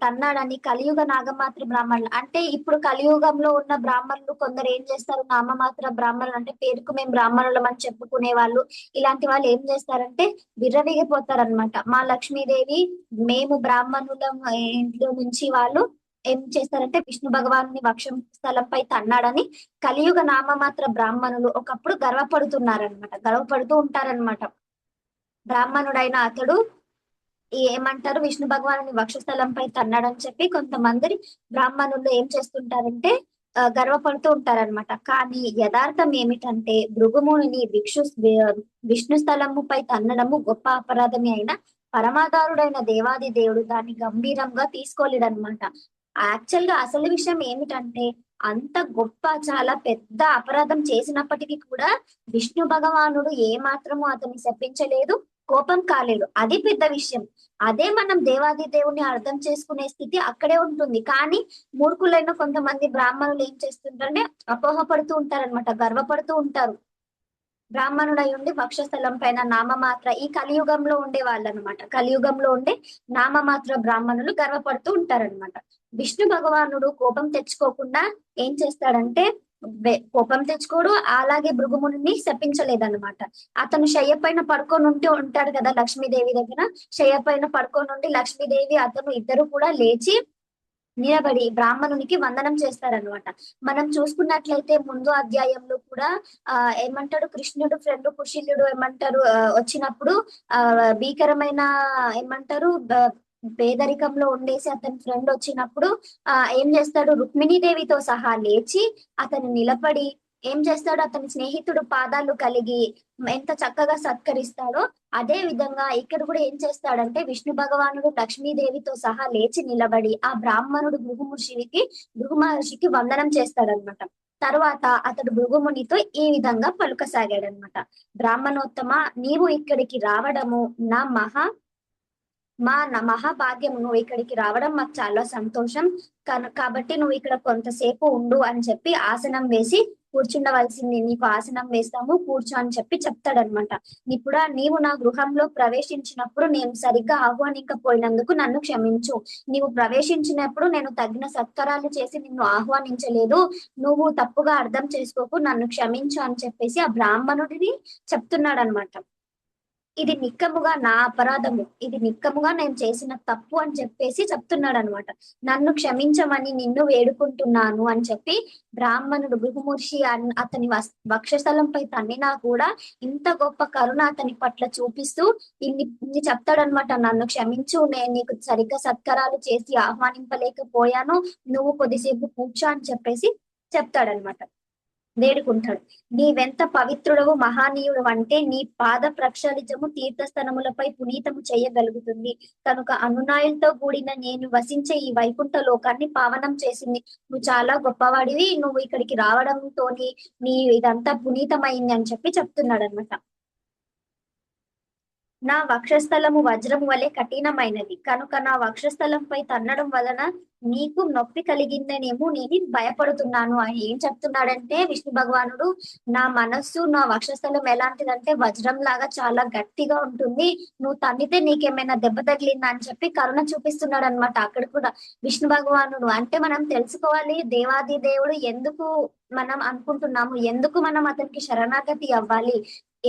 తన్నాడని కలియుగ నాగమాత్ర బ్రాహ్మణులు అంటే ఇప్పుడు కలియుగంలో ఉన్న బ్రాహ్మణులు కొందరు ఏం చేస్తారు, నామమాత్ర బ్రాహ్మణులు అంటే పేరుకు మేము బ్రాహ్మణులం అని చెప్పుకునే వాళ్ళు, ఇలాంటి వాళ్ళు ఏం చేస్తారంటే విర్రవీగిపోతారనమాట. మా లక్ష్మీదేవి మేము బ్రాహ్మణులం ఇంట్లో నుంచి వాళ్ళు ఏం చేస్తారంటే విష్ణు భగవానుని వక్షం స్థలంపై తన్నాడని కలియుగ నామమాత్ర బ్రాహ్మణులు ఒకప్పుడు గర్వపడుతూ ఉంటారనమాట. బ్రాహ్మణుడైన అతడు ఏమంటారు విష్ణు భగవానుని వక్షస్థలంపై తన్నాడని చెప్పి కొంతమంది బ్రాహ్మణులు ఏం చేస్తుంటారంటే గర్వపడుతూ ఉంటారనమాట. కానీ యథార్థం ఏమిటంటే భృగుముని విష్ణు స్థలముపై తన్నడము గొప్ప అపరాధమే అయినా పరమాధారుడైన దేవాది దేవుడు దాన్ని గంభీరంగా తీసుకోలేడనమాట. యాక్చువల్ గా అసలు విషయం ఏమిటంటే అంత గొప్ప చాలా పెద్ద అపరాధం చేసినప్పటికీ కూడా విష్ణు భగవానుడు ఏ మాత్రము అతన్ని శపించలేదు, కోపం కాలేదు, అది పెద్ద విషయం. అదే మనం దేవాది దేవుని అర్థం చేసుకునే స్థితి అక్కడే ఉంటుంది. కానీ మూర్ఖులైన కొంతమంది బ్రాహ్మణులు ఏం చేస్తుంటారంటే అపోహపడుతూ ఉంటారన్నమాట, గర్వపడుతూ ఉంటారు. బ్రాహ్మణుడై ఉండి వక్షస్థలం పైన నామమాత్ర, ఈ కలియుగంలో ఉండే వాళ్ళు అనమాట, కలియుగంలో ఉండే నామమాత్ర బ్రాహ్మణులు గర్వపడుతూ ఉంటారన్నమాట. విష్ణు భగవానుడు కోపం తెచ్చుకోకుండా ఏం చేస్తాడంటే కోపం తెచ్చుకోడు, అలాగే భృగుముని శపించలేదన్నమాట. అతను శయ్య పైన పడుకొని ఉంటాడు కదా లక్ష్మీదేవి దగ్గర. శయ్య పైన పడుకొని ఉండి లక్ష్మీదేవి అతను ఇద్దరు కూడా లేచి నిలబడి బ్రాహ్మణునికి వందనం చేస్తారనమాట. మనం చూసుకున్నట్లయితే ముందు అధ్యాయంలో కూడా ఏమంటాడు, కృష్ణుడు ఫ్రెండ్ కుశల్యుడు ఏమంటారు వచ్చినప్పుడు భీకరమైన ఏమంటారు పేదరికంలో ఉండేసి అతని ఫ్రెండ్ వచ్చినప్పుడు ఏం చేస్తాడు, రుక్మిణీదేవితో సహా లేచి అతను నిలబడి ఏం చేస్తాడు, అతని స్నేహితుడు పాదాలు కలిగి ఎంత చక్కగా సత్కరిస్తాడో అదే విధంగా ఇక్కడ కూడా ఏం చేస్తాడంటే విష్ణు భగవానుడు లక్ష్మీదేవితో సహా లేచి నిలబడి ఆ బ్రాహ్మణుడు భృగు మహర్షికి వందనం చేస్తాడనమాట. తర్వాత అతడు భృగుమునితో ఈ విధంగా పలుకసాగాడనమాట. బ్రాహ్మణోత్తమ, నీవు ఇక్కడికి రావడము నా మహాభాగ్యం. నువ్వు ఇక్కడికి రావడం మాకు చాలా సంతోషం. కాబట్టి నువ్వు ఇక్కడ కొంతసేపు ఉండు అని చెప్పి ఆసనం వేసి కూర్చుండవలసింది, నీకు ఆసనం వేస్తాము కూర్చో అని చెప్పి చెప్తాడనమాట. ఇప్పుడు నీవు నా గృహంలో ప్రవేశించినప్పుడు నేను సరిగ్గా ఆహ్వానించకపోయినందుకు నన్ను క్షమించు. నీవు ప్రవేశించినప్పుడు నేను తగిన సత్కారాలు చేసి నిన్ను ఆహ్వానించలేదు, నువ్వు తప్పుగా అర్థం చేసుకోకు, నన్ను క్షమించు అని చెప్పేసి ఆ బ్రాహ్మణుడిని చెప్తున్నాడు అనమాట. ఇది నిక్కముగా నా అపరాధము, ఇది నిక్కముగా నేను చేసిన తప్పు అని చెప్పేసి చెప్తున్నాడు అనమాట. నన్ను క్షమించమని నిన్ను వేడుకుంటున్నాను అని చెప్పి బ్రాహ్మణుడు భృగుమహర్షి అతని వక్షస్థలంపై తన్నినా కూడా ఇంత గొప్ప కరుణ అతని పట్ల చూపిస్తూ ఇన్ని చెప్తాడనమాట. నన్ను క్షమించు, నేను నీకు సరిగ్గా సత్కారాలు చేసి ఆహ్వానింపలేకపోయాను, నువ్వు కొద్దిసేపు కూర్చో అని చెప్పేసి చెప్తాడనమాట, వేడుకుంటాడు. నీవెంత పవిత్రుడవు మహానీయుడు అంటే నీ పాద ప్రక్షాళితము తీర్థస్థనములపై పునీతము చేయగలుగుతుంది కనుక అనునాయులతో కూడిన నేను వసించే ఈ వైకుంఠ లోకాన్ని పావనం చేసింది. నువ్వు చాలా గొప్పవాడివి, నువ్వు ఇక్కడికి రావడంతో నీ ఇదంతా పునీతమైంది అని చెప్పి చెప్తున్నాడు అనమాట. నా వక్షస్థలము వజ్రము వలె కఠినమైనది కనుక నా వక్షస్థలంపై తన్నడం వలన నీకు నొప్పి కలిగిందనేమో నేను భయపడుతున్నాను అని ఏం చెప్తున్నాడంటే విష్ణు భగవానుడు, నా మనస్సు నా వక్షస్థలం ఎలాంటిదంటే వజ్రం లాగా చాలా గట్టిగా ఉంటుంది, నువ్వు తన్నితే నీకేమైనా దెబ్బ తగిలిందా అని చెప్పి కరుణ చూపిస్తున్నాడు అనమాట. అక్కడ కూడా విష్ణు భగవానుడు అంటే మనం తెలుసుకోవాలి, దేవాది దేవుడు ఎందుకు మనం అనుకుంటున్నాము, ఎందుకు మనం అతనికి శరణాగతి అవ్వాలి,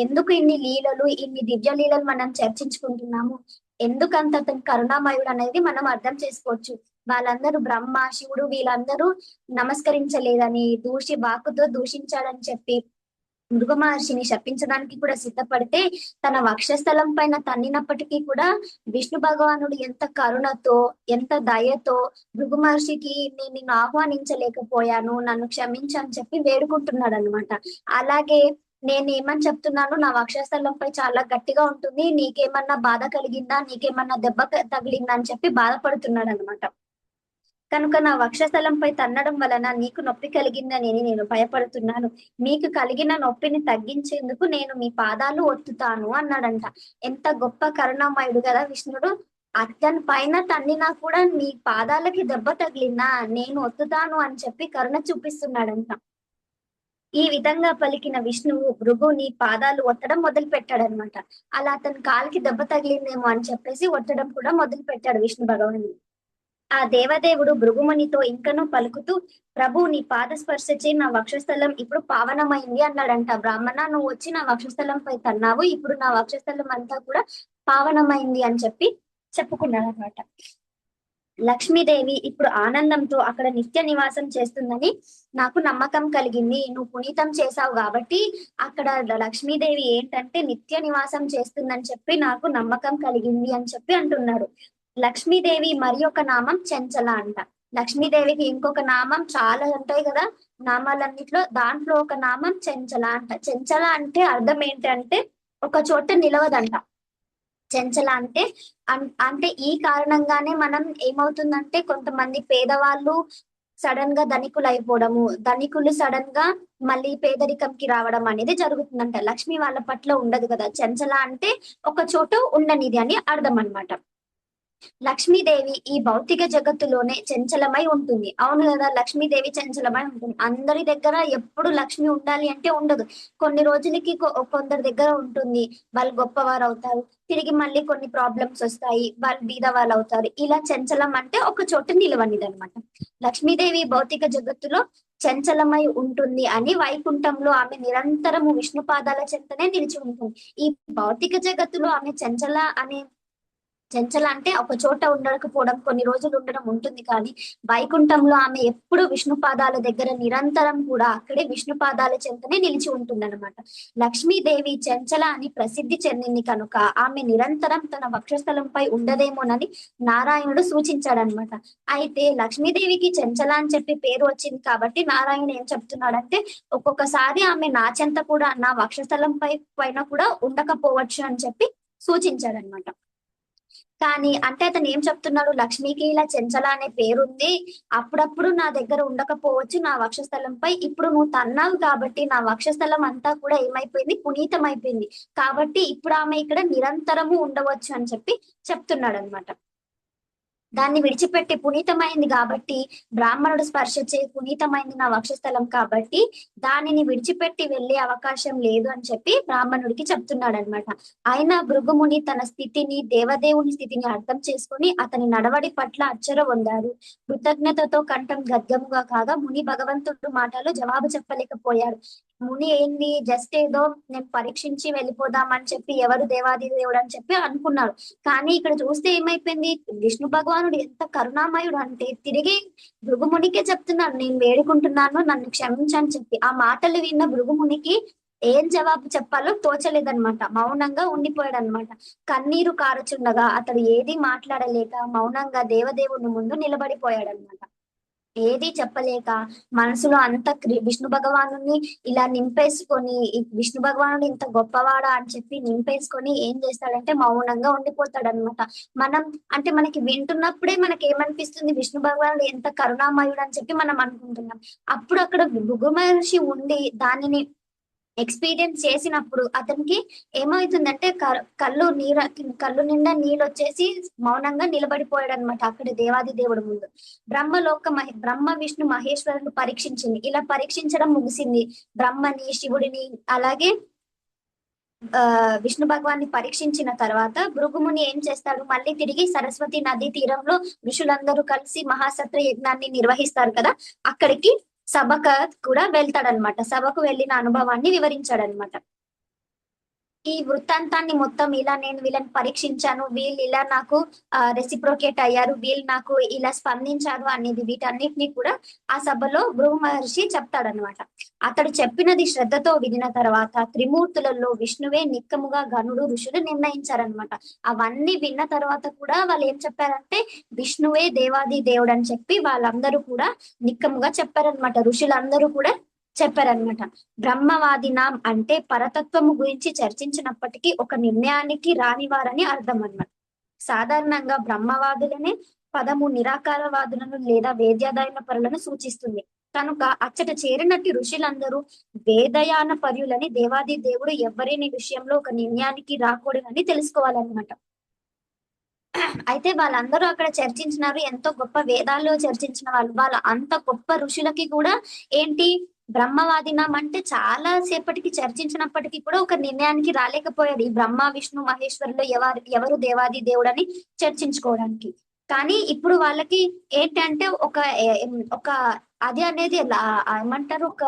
ఎందుకు ఇన్ని లీలలు ఇన్ని దివ్య లీలలు మనం చర్చించుకుంటున్నాము, ఎందుకంత అతని కరుణామయుడు అనేది మనం అర్థం చేసుకోవచ్చు. వాళ్ళందరూ బ్రహ్మ శివుడు వీళ్ళందరూ నమస్కరించలేదని వాక్కుతో దూషించాడని చెప్పి మృగ మహర్షిని శపించడానికి కూడా సిద్ధపడితే తన వక్షస్థలం పైన తన్నినప్పటికీ కూడా విష్ణు భగవానుడు ఎంత కరుణతో ఎంత దయతో భృగు మహర్షికి నేను నిన్ను ఆహ్వానించలేకపోయాను, నన్ను క్షమించు అని చెప్పి వేడుకుంటున్నాడు అనమాట. అలాగే నేను ఏమని చెప్తున్నాను, నా వక్షస్థలంపై చాలా గట్టిగా ఉంటుంది, నీకేమన్నా బాధ కలిగిందా, నీకేమన్నా దెబ్బ తగిలిందా అని చెప్పి బాధపడుతున్నాడు అనమాట. కనుక నా వక్షస్థలంపై తన్నడం వలన నీకు నొప్పి కలిగిందని నేను భయపడుతున్నాను, మీకు కలిగిన నొప్పిని తగ్గించేందుకు నేను మీ పాదాలు ఒత్తుతాను అన్నాడంట. ఎంత గొప్ప కరుణామయుడు కదా విష్ణుడు. అతని పైన తన్నినా కూడా నీ పాదాలకి దెబ్బ తగిలినా నేను ఒత్తుతాను అని చెప్పి కరుణ చూపిస్తున్నాడంట. ఈ విధంగా పలికిన విష్ణువు భృగుని పాదాలు ఒత్తడం మొదలు పెట్టాడనమాట. అలా అతని కాలికి దెబ్బ తగిలిందేమో అని చెప్పేసి ఒత్తడం కూడా మొదలు పెట్టాడు విష్ణు భగవానుడు. ఆ దేవదేవుడు భృగుమునితో ఇంకనూ పలుకుతూ, ప్రభు నీ పాద స్పర్శచే నా వక్షస్థలం ఇప్పుడు పావనమైంది అన్నాడంట. బ్రాహ్మణ, నువ్వు వచ్చి నా వక్షస్థలంపై తన్నావు, ఇప్పుడు నా వక్షస్థలం అంతా కూడా పావనమైంది అని చెప్పి చెప్పుకున్నాడు అనమాట. లక్ష్మీదేవి ఇప్పుడు ఆనందంతో అక్కడ నిత్య నివాసం చేస్తుందని నాకు నమ్మకం కలిగింది, నువ్వు పునీతం చేశావు కాబట్టి అక్కడ లక్ష్మీదేవి ఏంటంటే నిత్య నివాసం చేస్తుందని చెప్పి నాకు నమ్మకం కలిగింది అని చెప్పి అంటున్నారు. లక్ష్మీదేవి మరి ఒక నామం చెంచల అంట. లక్ష్మీదేవికి ఇంకొక నామం చాలా ఉంటాయి కదా నామాలన్నిట్లో, దాంట్లో ఒక నామం చెంచల అంట. చెంచల అంటే అర్థం ఏంటంటే ఒక చోట నిలవదంట. చెంచల అంటే ఈ కారణంగానే మనం ఏమవుతుందంటే కొంతమంది పేదవాళ్ళు సడన్ గా ధనికులు అయిపోవడము, ధనికులు సడన్ గా మళ్ళీ పేదరికంకి రావడం అనేది జరుగుతుందంట. లక్ష్మి వాళ్ళ పట్ల ఉండదు కదా. చెంచల అంటే ఒక చోట ఉండనిది అని అర్థం అన్నమాట. లక్ష్మీదేవి ఈ భౌతిక జగత్తులోనే చంచలమై ఉంటుంది. అవును కదా, లక్ష్మీదేవి చంచలమై ఉంటుంది. అందరి దగ్గర ఎప్పుడు లక్ష్మి ఉండాలి అంటే ఉండదు. కొన్ని రోజులకి కొందరి దగ్గర ఉంటుంది, వాళ్ళు గొప్పవారు అవుతారు. తిరిగి మళ్ళీ కొన్ని ప్రాబ్లమ్స్ వస్తాయి, వాళ్ళు బీద వాళ్ళు అవుతారు. ఇలా చంచలం అంటే ఒక చోట నిలవనిది అనమాట. లక్ష్మీదేవి భౌతిక జగత్తులో చంచలమై ఉంటుంది అని వైకుంఠంలో ఆమె నిరంతరము విష్ణు పాదాల చెంతనే నిలిచి ఉంటుంది. ఈ భౌతిక జగత్తులో ఆమె చంచల అంటే ఒక చోట ఉండకపోవడం, కొన్ని రోజులు ఉండడం ఉంటుంది. కానీ వైకుంఠంలో ఆమె ఎప్పుడు విష్ణు పాదాల దగ్గర నిరంతరం కూడా అక్కడే విష్ణు పాదాల చెంతనే నిలిచి ఉంటుందన్నమాట. లక్ష్మీదేవి చంచల అని ప్రసిద్ధి చెందింది కనుక ఆమె నిరంతరం తన వక్షస్థలంపై ఉండదేమోనని నారాయణుడు సూచించాడనమాట. అయితే లక్ష్మీదేవికి చంచల అని చెప్పి పేరు వచ్చింది కాబట్టి నారాయణుడు ఏం చెప్తున్నాడంటే, ఒక్కొక్కసారి ఆమె నా చెంత కూడా, నా పైన కూడా ఉండకపోవచ్చు అని చెప్పి సూచించాడనమాట. కానీ అంటే అతను ఏం చెప్తున్నాడు, లక్ష్మికి ఇలా చెంచల అనే పేరుంది, అప్పుడప్పుడు నా దగ్గర ఉండకపోవచ్చు నా వక్షస్థలంపై. ఇప్పుడు నువ్వు తన్నావు కాబట్టి నా వక్షస్థలం అంతా కూడా ఏమైపోయింది, పునీతమైపోయింది. కాబట్టి ఇప్పుడు ఆమె ఇక్కడ నిరంతరము ఉండవచ్చు అని చెప్పి చెప్తున్నాడు అనమాట. దాన్ని విడిచిపెట్టి పునీతమైంది కాబట్టి, బ్రాహ్మణుడు స్పర్శచే పునీతమైంది నా వక్షస్థలం కాబట్టి దానిని విడిచిపెట్టి వెళ్ళే అవకాశం లేదు అని చెప్పి బ్రాహ్మణుడికి చెప్తున్నాడు అనమాట. అయినా భృగుముని తన స్థితిని, దేవదేవుని స్థితిని అర్థం చేసుకొని అతని నడవడి పట్ల అచ్చర పొందాడు. కృతజ్ఞతతో కంఠం గద్గముగా కాగా ముని భగవంతుడు మాటలు జవాబు చెప్పలేకపోయాడు. ముని ఏంది, జస్ట్ ఏదో నేను పరీక్షించి వెళ్ళిపోదామని చెప్పి, ఎవరు దేవాది దేవుడు అని చెప్పి అనుకున్నాడు. కానీ ఇక్కడ చూస్తే ఏమైపోయింది, విష్ణు భగవానుడు ఎంత కరుణామయుడు అంటే తిరిగి భృగుమునికే చెప్తున్నాడు, నేను వేడుకుంటున్నాను నన్ను క్షమించని చెప్పి. ఆ మాటలు విన్న భృగుమునికి ఏం జవాబు చెప్పాలో తోచలేదన్నమాట. మౌనంగా ఉండిపోయాడు అనమాట. కన్నీరు కారుచుండగా అతడు ఏది మాట్లాడలేక మౌనంగా దేవదేవుని ముందు నిలబడిపోయాడు అనమాట. ఏది చెప్పలేక మనసులో అంత విష్ణు భగవాను ఇలా నింపేసుకొని, ఈ విష్ణు భగవానుడు ఇంత గొప్పవాడా అని చెప్పి నింపేసుకొని ఏం చేస్తాడంటే మౌనంగా ఉండిపోతాడు అనమాట. మనం అంటే మనకి వింటున్నప్పుడే మనకి ఏమనిపిస్తుంది, విష్ణు భగవానుడు ఎంత కరుణామయుడు అని చెప్పి మనం అనుకుంటున్నాం. అప్పుడు అక్కడ భృగు మహర్షి ఉండి దానిని ఎక్స్పీరియన్స్ చేసినప్పుడు అతనికి ఏమవుతుందంటే కళ్ళు నిండా నీళ్ళు వచ్చేసి మౌనంగా నిలబడిపోయాడు అనమాట అక్కడ దేవాది దేవుడు ముందు. బ్రహ్మ విష్ణు మహేశ్వరులు పరీక్షించింది. ఇలా పరీక్షించడం ముగిసింది. బ్రహ్మని, శివుడిని, అలాగే విష్ణు భగవాన్ని పరీక్షించిన తర్వాత భృగుముని ఏం చేస్తాడు, మళ్ళీ తిరిగి సరస్వతి నదీ తీరంలో ఋషులందరూ కలిసి మహాసత్ర యజ్ఞాన్ని నిర్వహిస్తారు కదా, అక్కడికి సభకు కూడా వెళ్తాడనమాట. సభకు వెళ్ళిన అనుభవాన్ని వివరించాడనమాట. ఈ వృత్తాంతాన్ని మొత్తం ఇలా నేను వీళ్ళని పరీక్షించాను, వీళ్ళు ఇలా నాకు రెసిప్రోకేట్ అయ్యారు, వీళ్ళు నాకు ఇలా స్పందించారు అనేది వీటన్నిటిని కూడా ఆ సభలో భృగు మహర్షి చెప్తాడనమాట. అతడు చెప్పినది శ్రద్ధతో వినిన తర్వాత త్రిమూర్తులలో విష్ణువే నిక్కముగా గనుడు ఋషులు నిర్ణయించారనమాట. అవన్నీ విన్న తర్వాత కూడా వాళ్ళు ఏం చెప్పారంటే విష్ణువే దేవాది దేవుడు అని చెప్పి వాళ్ళందరూ కూడా నిక్కముగా చెప్పారనమాట. ఋషులందరూ కూడా చెప్పారనమాట. బ్రహ్మవాదినాం అంటే పరతత్వము గురించి చర్చించినప్పటికీ ఒక నిర్ణయానికి రానివారని అర్థం అన్నమాట. సాధారణంగా బ్రహ్మవాదులనే పదము నిరాకారవాదులను లేదా వేద్యాదాయన పరులను సూచిస్తుంది. కనుక అచ్చట చేరినట్టు ఋషులందరూ వేదయాన పర్యులని దేవాది దేవుడు ఎవరిని విషయంలో ఒక నిర్ణయానికి రాకూడదని తెలుసుకోవాలన్నమాట. అయితే వాళ్ళందరూ అక్కడ చర్చించినారు, ఎంతో గొప్ప వేదాల్లో చర్చించిన వాళ్ళ అంత గొప్ప ఋషులకి కూడా ఏంటి, బ్రహ్మవాదినం అంటే చాలా సేపటికి చర్చించినప్పటికీ కూడా ఒక నిర్ణయానికి రాలేకపోయాడు. ఈ బ్రహ్మ విష్ణు మహేశ్వరులో ఎవరు దేవాది దేవుడని చర్చించుకోవడానికి. కానీ ఇప్పుడు వాళ్ళకి ఏంటంటే ఒక అది అనేది ఏమంటారు, ఒక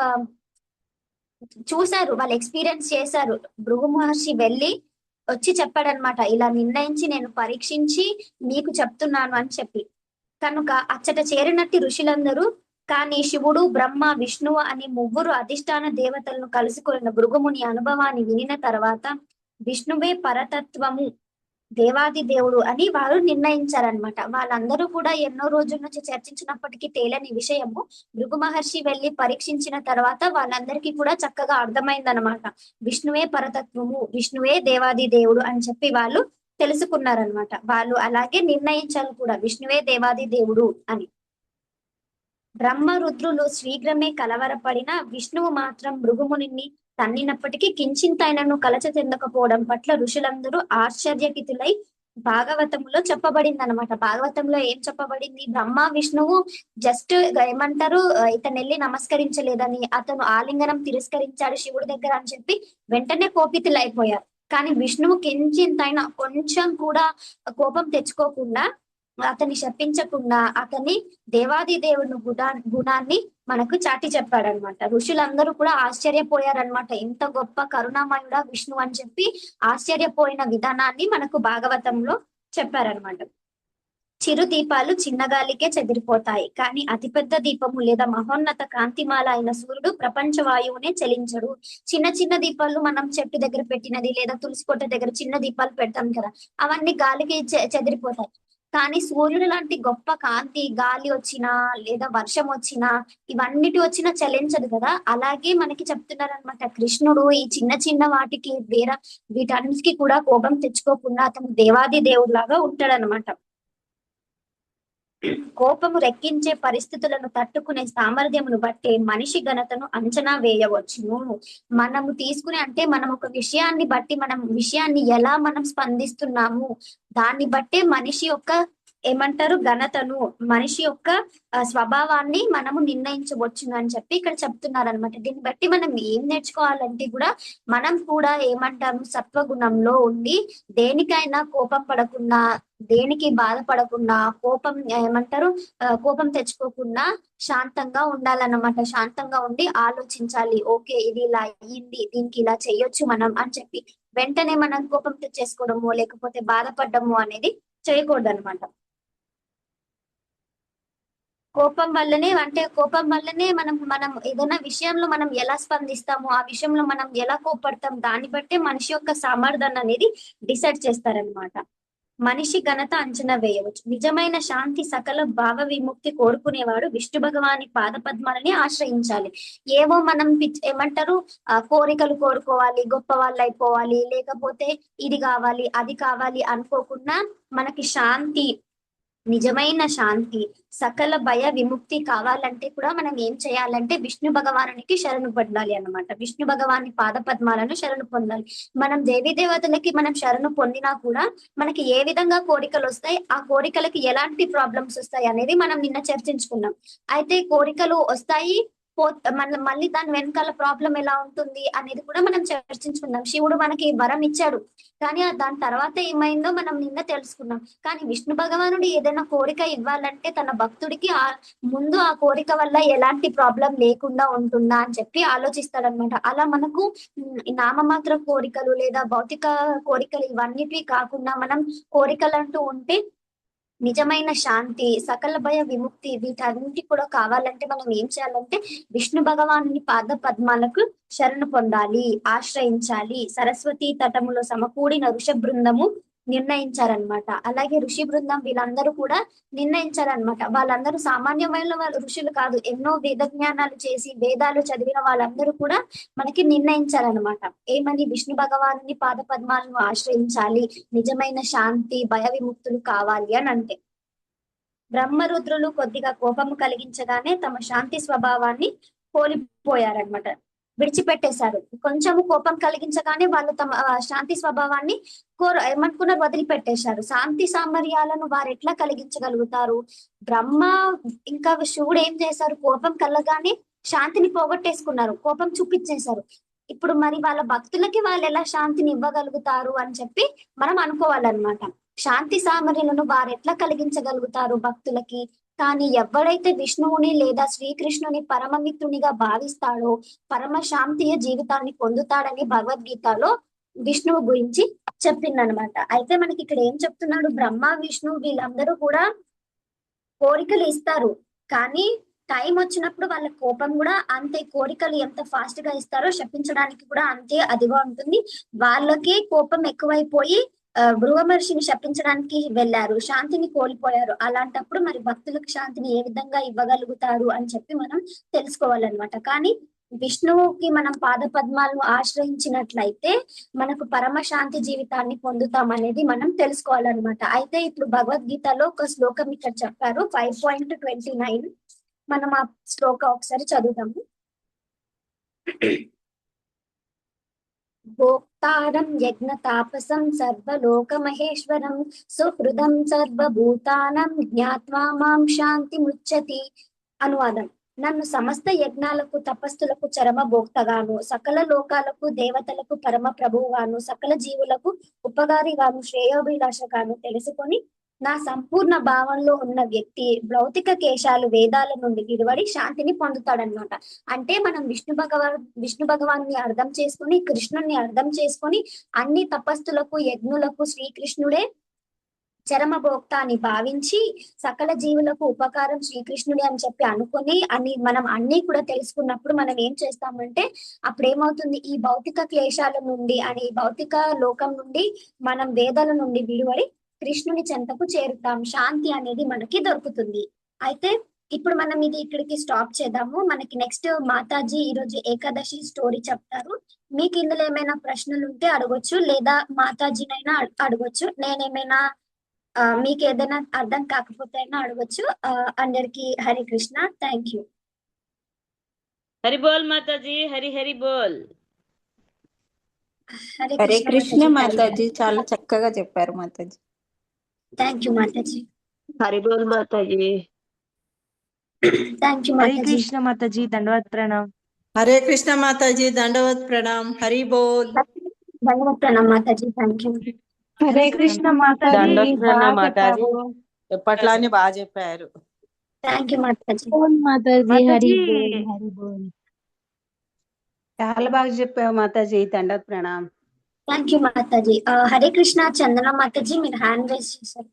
చూశారు, వాళ్ళు ఎక్స్పీరియన్స్ చేశారు. భృగు మహర్షి వెళ్ళి వచ్చి చెప్పాడనమాట, ఇలా నిర్ణయించి నేను పరీక్షించి మీకు చెప్తున్నాను అని చెప్పి. కనుక అచ్చట చేరినట్టు ఋషులందరూ కానీ శివుడు, బ్రహ్మ, విష్ణువు అని ముగ్గురు అధిష్టాన దేవతలను కలుసుకున్న భృగుముని అనుభవాన్ని వినిన తర్వాత విష్ణువే పరతత్వము, దేవాది దేవుడు అని వారు నిర్ణయించారనమాట. వాళ్ళందరూ కూడా ఎన్నో రోజుల నుంచి చర్చించినప్పటికీ తేలని విషయము భృగు మహర్షి వెళ్ళి పరీక్షించిన తర్వాత వాళ్ళందరికీ కూడా చక్కగా అర్థమైందనమాట. విష్ణువే పరతత్వము, విష్ణువే దేవాది దేవుడు అని చెప్పి వాళ్ళు తెలుసుకున్నారనమాట. వాళ్ళు అలాగే నిర్ణయించాలి కూడా విష్ణువే దేవాది దేవుడు అని. బ్రహ్మ రుద్రులు శీఘ్రమే కలవరపడిన విష్ణువు మాత్రం భృగుముని తన్నినప్పటికీ కించింతైనను కలచ చెందకపోవడం పట్ల ఋషులందరూ ఆశ్చర్యకితులై భాగవతంలో చెప్పబడింది అనమాట. భాగవతంలో ఏం చెప్పబడింది? బ్రహ్మ విష్ణువు జస్ట్ ఏమంటారు, ఇతను వెళ్ళి నమస్కరించలేదని, అతను ఆలింగనం తిరస్కరించాడు శివుడి దగ్గర అని చెప్పి వెంటనే కోపితులైపోయారు. కానీ విష్ణువు కించింతైనా కొంచెం కూడా కోపం తెచ్చుకోకుండా, అతన్ని శపించకుండా అతని దేవాది దేవుని గుణాన్ని మనకు చాటి చెప్పాడనమాట. ఋషులందరూ కూడా ఆశ్చర్యపోయారనమాట. ఇంత గొప్ప కరుణామయుడా విష్ణు అని చెప్పి ఆశ్చర్యపోయిన విధానాన్ని మనకు భాగవతంలో చెప్పారనమాట. చిరు దీపాలు చిన్నగాలికే చెదిరిపోతాయి, కానీ అతిపెద్ద దీపము లేదా మహోన్నత కాంతిమాల అయిన సూర్యుడు ప్రపంచ వాయువునే చలించడు. చిన్న చిన్న దీపాలు మనం చెట్టు దగ్గర పెట్టినది లేదా తులసి కోట దగ్గర చిన్న దీపాలు పెడతాం కదా, అవన్నీ గాలికి చెదిరిపోతాయి. కానీ సూర్యుడు లాంటి గొప్ప కాంతి గాలి వచ్చినా లేదా వర్షం వచ్చినా ఇవన్నిటి వచ్చినా చలించదు కదా. అలాగే మనకి చెప్తున్నారనమాట, కృష్ణుడు ఈ చిన్న చిన్న వాటికి వీటన్నిటికీ కూడా కోపం తెచ్చుకోకుండా అతను దేవాది దేవుడిలాగా ఉంటాడనమాట. కోపము రెక్కించే పరిస్థితులను తట్టుకునే సామర్థ్యమును బట్టే మనిషి ఘనతను అంచనా వేయవచ్చును. మనము తీసుకునే అంటే మనం ఒక విషయాన్ని బట్టి మనం విషయాన్ని ఎలా మనం స్పందిస్తున్నాము దాన్ని బట్టే మనిషి యొక్క ఏమంటారు ఘనతను, మనిషి యొక్క స్వభావాన్ని మనము నిర్ణయించవచ్చును అని చెప్పి ఇక్కడ చెప్తున్నారు అనమాట. దీన్ని బట్టి మనం ఏం నేర్చుకోవాలంటే కూడా మనం కూడా ఏమంటాము సత్వగుణంలో ఉండి దేనికైనా కోపం పడకుండా, దేనికి బాధపడకుండా, కోపం తెచ్చుకోకుండా శాంతంగా ఉండాలన్నమాట. శాంతంగా ఉండి ఆలోచించాలి, ఓకే ఇది ఇలా అయ్యింది, దీనికి ఇలా చెయ్యొచ్చు మనం అని చెప్పి వెంటనే మనం కోపం తెచ్చేసుకోవడము లేకపోతే బాధపడము అనేది చేయకూడదు అనమాట. కోపం వల్లనే మనం ఏదైనా విషయంలో మనం ఎలా స్పందిస్తామో, ఆ విషయంలో మనం ఎలా కోపడతాం దాన్ని బట్టే మనిషి యొక్క సామర్థ్యాన్ని అనేది డిసైడ్ చేస్తారనమాట. మనిషి ఘనత అంచనా వేయవచ్చు. నిజమైన శాంతి సకల భావ విముక్తి కోరుకునేవాడు విష్ణు భగవాని పాద పద్మాలని ఆశ్రయించాలి. ఏవో మనం ఏమంటారు కోరికలు కోరుకోవాలి, గొప్ప వాళ్ళు అయిపోవాలి, లేకపోతే ఇది కావాలి అది కావాలి అనుకోకుండా మనకి శాంతి, నిజమైన శాంతి, సకల భయ విముక్తి కావాలంటే కూడా మనం ఏం చేయాలంటే విష్ణు భగవానునికి శరణు పొందాలి అన్నమాట. విష్ణు భగవాని పాద పద్మాలను శరణు పొందాలి. మనం దేవీ దేవతలకి మనం శరణు పొందినా కూడా మనకి ఏ విధంగా కోరికలు వస్తాయి, ఆ కోరికలకి ఎలాంటి ప్రాబ్లమ్స్ వస్తాయి అనేది మనం నిన్న చర్చించుకున్నాం. అయితే కోరికలు వస్తాయి, మళ్ళీ దాని వెనకాల ప్రాబ్లం ఎలా ఉంటుంది అనేది కూడా మనం చర్చించుకున్నాం. శివుడు మనకి వరం ఇచ్చాడు, కానీ దాని తర్వాత ఏమైందో మనం నిన్న తెలుసుకున్నాం. కానీ విష్ణు భగవానుడు ఏదైనా కోరిక ఇవ్వాలంటే తన భక్తుడికి ముందు ఆ కోరిక వల్ల ఎలాంటి ప్రాబ్లం లేకుండా ఉంటుందా అని చెప్పి ఆలోచిస్తాడనమాట. అలా మనకు నామమాత్ర కోరికలు లేదా భౌతిక కోరికలు ఇవన్నిటివి కాకుండా మనం కోరికలు అంటూ ఉంటే నిజమైన శాంతి, సకల భయ విముక్తి వీటన్నిటి కూడా కావాలంటే మనం ఏం చేయాలంటే విష్ణు భగవానుని పాద పద్మాలకు శరణు పొందాలి, ఆశ్రయించాలి. సరస్వతి తటములో సమకూడిన ఋష బృందము నిర్ణయించారనమాట. అలాగే ఋషి బృందం వీళ్ళందరూ కూడా నిర్ణయించారనమాట. వాళ్ళందరూ సామాన్యమైన ఋషులు కాదు, ఎన్నో వేద జ్ఞానాలు చేసి వేదాలు చదివిన వాళ్ళందరూ కూడా మనకి నిర్ణయించారనమాట. ఏమని? విష్ణు భగవానుని పాద పద్మాలను ఆశ్రయించాలి, నిజమైన శాంతి భయ విముక్తులు కావాలి అని అంటే. బ్రహ్మరుద్రులు కొద్దిగా కోపము కలిగించగానే తమ శాంతి స్వభావాన్ని కోల్పోయారనమాట, విడిచిపెట్టేశారు. కొంచెము కోపం కలిగించగానే వాళ్ళు తమ శాంతి స్వభావాన్ని ఏమనుకున్నారు, వదిలిపెట్టేశారు. శాంతి సామర్యాలను వారు ఎట్లా కలిగించగలుగుతారు? బ్రహ్మ ఇంకా శివుడు ఏం చేశారు? కోపం కలగానే శాంతిని పోగొట్టేసుకున్నారు, కోపం చూపించేశారు. ఇప్పుడు మరి వాళ్ళ భక్తులకి వాళ్ళు ఎలా శాంతిని ఇవ్వగలుగుతారు అని చెప్పి మనం అనుకోవాలన్నమాట. శాంతి సామర్యాలను వారు ఎట్లా కలిగించగలుగుతారు భక్తులకి? కానీ ఎవడైతే విష్ణువుని లేదా శ్రీకృష్ణుని పరమమిత్రునిగా భావిస్తాడో పరమ శాంతియ జీవితాన్ని పొందుతాడని భగవద్గీతలో విష్ణువు గురించి చెప్పిందనమాట. అయితే మనకి ఇక్కడ ఏం చెప్తున్నాడు? బ్రహ్మ విష్ణు వీళ్ళందరూ కూడా కోరికలు ఇస్తారు, కానీ టైం వచ్చినప్పుడు వాళ్ళ కోపం కూడా అంతే. కోరికలు ఎంత ఫాస్ట్ గా ఇస్తారో శపించడానికి కూడా అంతే అదిగా ఉంటుంది. వాళ్ళకే కోపం ఎక్కువైపోయి భృగు మహర్షిని శపించడానికి వెళ్ళారు, శాంతిని కోల్పోయారు. అలాంటప్పుడు మరి భక్తులకు శాంతిని ఏ విధంగా ఇవ్వగలుగుతారు అని చెప్పి మనం తెలుసుకోవాలన్నమాట. కానీ విష్ణువుకి మనం పాద పద్మాలను ఆశ్రయించినట్లయితే మనకు పరమ శాంతి జీవితాన్ని పొందుతాం అనేది మనం తెలుసుకోవాలన్నమాట. అయితే ఇప్పుడు భగవద్గీతలో ఒక శ్లోకం ఇక్కడ చెప్పారు, 5.29. మనం ఆ శ్లోక ఒకసారి చదువుతాము. భోక్తారం యజ్ఞ తాపసం సర్వలోక మహేశ్వరం సుహృదం సర్వభూతానం జ్ఞాత్వా మాం శాంతి ముచ్చతి. అనువాదం: నన్ను సమస్త యజ్ఞాలకు తపస్సులకు చరమ భోక్తగాను, సకల లోకాలకు దేవతలకు పరమ ప్రభువుగాను, సకల జీవులకు ఉపకారిగాను, శ్రేయోభిలాషగాను తెలుసుకొని నా సంపూర్ణ భావంలో ఉన్న వ్యక్తి భౌతిక కేశాలు వేదాల నుండి విడివడి శాంతిని పొందుతాడనమాట. అంటే మనం విష్ణు భగవాన్ని అర్థం చేసుకొని, కృష్ణుని అర్థం చేసుకొని, అన్ని తపస్సులకు యజ్ఞులకు శ్రీకృష్ణుడే చరమభోక్త అని భావించి, సకల జీవులకు ఉపకారం శ్రీకృష్ణుడే అని చెప్పి అనుకొని మనం అన్ని కూడా తెలుసుకున్నప్పుడు మనం ఏం చేస్తామంటే, అప్పుడు ఏమవుతుంది, ఈ భౌతిక క్లేశాల నుండి ఈ భౌతిక లోకం నుండి మనం వేదాల నుండి విడివడి కృష్ణుని చెంతకు చేరుతాం. శాంతి అనేది మనకి దొరుకుతుంది. అయితే ఇప్పుడు మనం ఇది ఇక్కడికి స్టాప్ చేద్దాము. మనకి నెక్స్ట్ మాతాజీ ఈరోజు ఏకాదశి స్టోరీ చెప్తారు. మీకు ఇందులో ఏమైనా ప్రశ్నలు ఉంటే అడగొచ్చు, లేదా మాతాజీనైనా అడగొచ్చు. నేనేమైనా మీకు ఏదైనా అర్థం కాకపోతే అయినా అడగొచ్చు. అందరికి హరి కృష్ణ. Thank you. హరి బోల్ మాతాజీ, హరి హరి బోల్. హరే కృష్ణ మాతాజీ, చాలా చక్కగా చెప్పారు మాతాజీ. థ్యాంక్ యూ మాతాజీ. హరి బోల్ మాతాజీ. థ్యాంక్ యూ హరే మాతాజీ. కృష్ణ మాతాజీ, దండవత్ ప్రణామ్. హరే కృష్ణ మాతాజీ, దండవత్ ప్రణామ్. హరి బోల్. ధన్యవాద ప్రణామ్ మాతాజీ. Thank you. హరే కృష్ణ మాతాజీ, దండవత్ ప్రణామ్ బాగా మాతాజీ. చెప్పారు. ఎప్పట్లానే బాగా చెప్పారు. థ్యాంక్ యూ మాతాజీ. మాతాజీ, హరి మాతాజీ బోల్, హరి బోల్. చాలా బాగా చెప్పావు మాతాజీ, దండవత్ ప్రణామ్. థ్యాంక్ యూ మాతాజీ. హరే కృష్ణ చందన మాతాజీ, మీరు హ్యాండ్ రైజ్ చేశారు.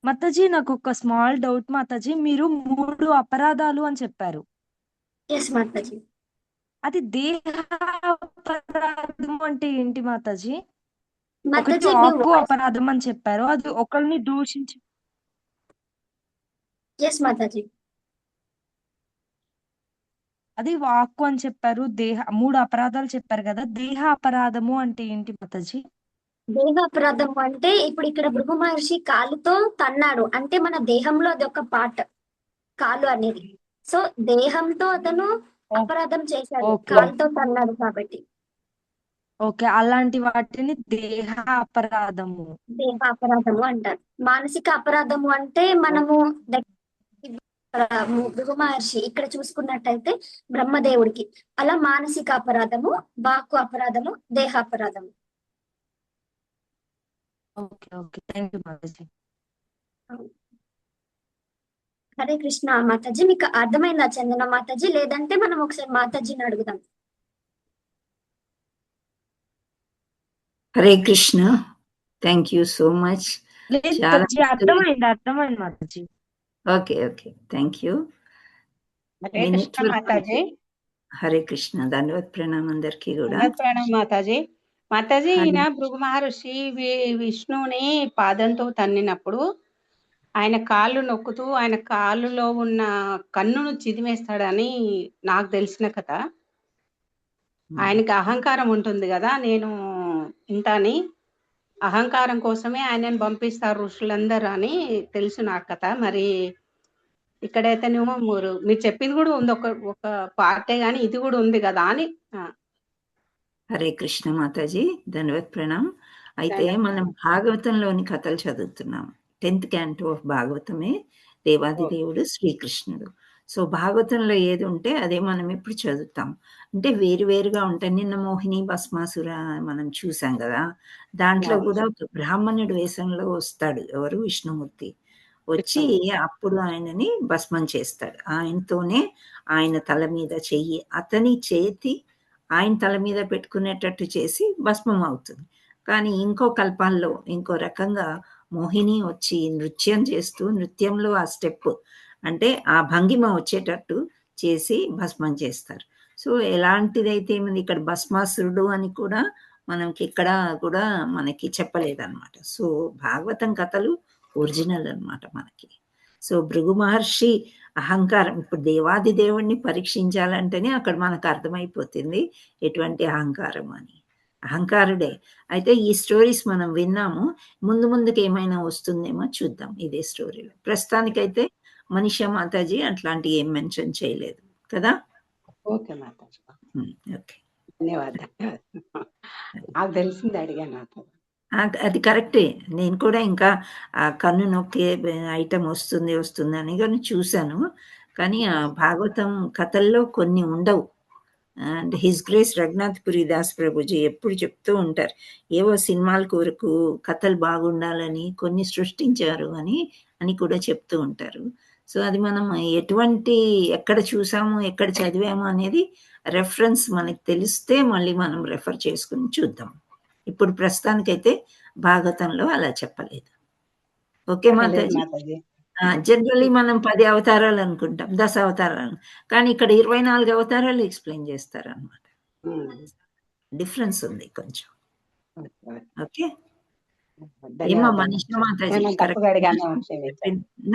మాతాజీ, నాకు ఒక స్మాల్ డౌట్ మాతాజీ. మీరు 3 అపరాధాలు అని చెప్పారు. ఎస్ మాతాజీ. అది దేహ అపరాధం అంటే ఏంటి మాతాజీ? ఒకటి మాతాజీ మీ వాక్కు వాయిస్. అపరాధం అని చెప్పారు. అది ఒకరిని దూషించి ఎస్ మాతాజీ. అది వాక్కు అని చెప్పారు. 3 అపరాధాలు చెప్పారు కదా. దేహ అపరాధము అంటే ఏంటి మాతాజీ? దేహ అపరాధం అంటే ఇప్పుడు ఇక్కడ భృగు మహర్షి కాలుతో తన్నాడు అంటే మన దేహంలో అది ఒక పార్ట్, కాలు అనేది. సో దేహంతో అతను అపరాధం చేశాడు, ఓకే కాలుతో తన్నాడు కాబట్టి ఓకే, అలాంటి వాటిని దేహ అపరాధము. దేహ అపరాధము అంటారు. మానసిక అపరాధము అంటే మనము భృగు మహర్షి ఇక్కడ చూసుకున్నట్టయితే బ్రహ్మదేవుడికి అలా మానసిక అపరాధము, వాక్కు అపరాధము, దేహ అపరాధము. ఓకే ఓకే, థ్యాంక్ యూ మాతాజీ. హరే కృష్ణ మాతాజీ, మీకు అర్థమైందా చందన మాతాజీ? లేదంటే మనం ఒకసారి మాతాజీని అడుగుదాం. Hare Krishna, thank you so much. లేదు చాలా మాతాజీ, అర్థమైంది మాతాజీ. Okay okay, thank you. Hare Krishna మాతాజీ. హరే కృష్ణ, దండవత్ ప్రణామం అందరికీ కూడా. దండవత్ ప్రణామ్ మాతాజీ. మాతాజీ, హరే. ఈయన భృగు మహర్షి విష్ణువుని పాదంతో తన్నినప్పుడు ఆయన కాళ్ళు నొక్కుతూ ఆయన కాళ్ళులో ఉన్న కన్నును చిదిమేస్తాడని నాకు తెలిసిన కథ. ఆయనకి అహంకారం ఉంటుంది కదా, నేను ఇంత అని. అహంకారం కోసమే ఆయనను పంపిస్తారు ఋషులందరూ అని తెలుసు నాకు కథ. మరి ఇక్కడైతేనేమో మీరు చెప్పింది కూడా ఉంది, ఒక పార్టే గాని ఇది కూడా ఉంది కదా అని. హరే కృష్ణ మాతాజీ, దండవత్ ప్రణామ్. అయితే మనం భాగవతంలోని కథలు చదువుతున్నాం. 10th canto ఆఫ్ భాగవతమే దేవాది దేవుడు శ్రీకృష్ణుడు. సో భాగవతంలో ఏది ఉంటే అదే మనం ఇప్పుడు చదువుతాం. అంటే వేరువేరుగా ఉంటాయి. నిన్న మోహిని భస్మాసుర మనం చూసాం కదా, దాంట్లో కూడా ఒక బ్రాహ్మణుడు వేషంలో వస్తాడు. ఎవరు? విష్ణుమూర్తి వచ్చి అప్పుడు ఆయనని భస్మం చేస్తాడు. ఆయనతోనే ఆయన తల మీద చెయ్యి, అతని చేతి ఆయన తల మీద పెట్టుకునేటట్టు చేసి భస్మం అవుతుంది. కానీ ఇంకో కల్పాల్లో ఇంకో రకంగా మోహిని వచ్చి నృత్యం చేస్తూ, నృత్యంలో ఆ స్టెప్ అంటే ఆ భంగిమ వచ్చేటట్టు చేసి భస్మం చేస్తారు. సో ఎలాంటిదైతే ఏమింది ఇక్కడ భస్మాసురుడు అని కూడా మనకి ఇక్కడ కూడా మనకి చెప్పలేదన్నమాట. సో భాగవతం కథలు ఒరిజినల్ అన్నమాట మనకి. సో భృగు మహర్షి అహంకారం, ఇప్పుడు దేవాది దేవుణ్ణి పరీక్షించాలంటేనే అక్కడ మనకు అర్థమైపోతుంది ఎటువంటి అహంకారం అని. అహంకారుడే. అయితే ఈ స్టోరీస్ మనం విన్నాము. ముందుకు ఏమైనా వస్తుందేమో చూద్దాం ఇదే స్టోరీలో. ప్రస్తుతానికైతే మనీషా మాతాజీ అట్లాంటివి ఏం మెన్షన్ చేయలేదు కదా. ఓకే మాతాజీ, ఓకే, ధన్యవాదాలు. నాకు తెలిసింది అడిగాను మాతాజీ. అది కరెక్టే. నేను కూడా ఇంకా ఆ కన్ను నొక్కే ఐటమ్ వస్తుంది అని కానీ చూశాను. కానీ ఆ భాగవతం కథల్లో కొన్ని ఉండవు. అండ్ హిస్ గ్రేస్ రఘునాథ్ పురి దాస్ ప్రభుజీ ఎప్పుడు చెప్తూ ఉంటారు, ఏవో సినిమాల కొరకు కథలు బాగుండాలని కొన్ని సృష్టించారు అని కూడా చెప్తూ ఉంటారు. సో అది మనం ఎక్కడ చూసాము, ఎక్కడ చదివాము అనేది రెఫరెన్స్ మనకి తెలిస్తే మళ్ళీ మనం రెఫర్ చేసుకుని చూద్దాం. ఇప్పుడు ప్రస్తుతానికైతే భాగవతంలో అలా చెప్పలేదు. ఓకే మాతాజీ. జనరల్లీ మనం 10 అవతారాలు అనుకుంటాం, 10 అవతారాలు, కానీ ఇక్కడ 24 అవతారాలు ఎక్స్ప్లెయిన్ చేస్తారు అనమాట. డిఫరెన్స్ ఉంది కొంచెం. ఓకే, ఏమో మనీషా మాతాజీ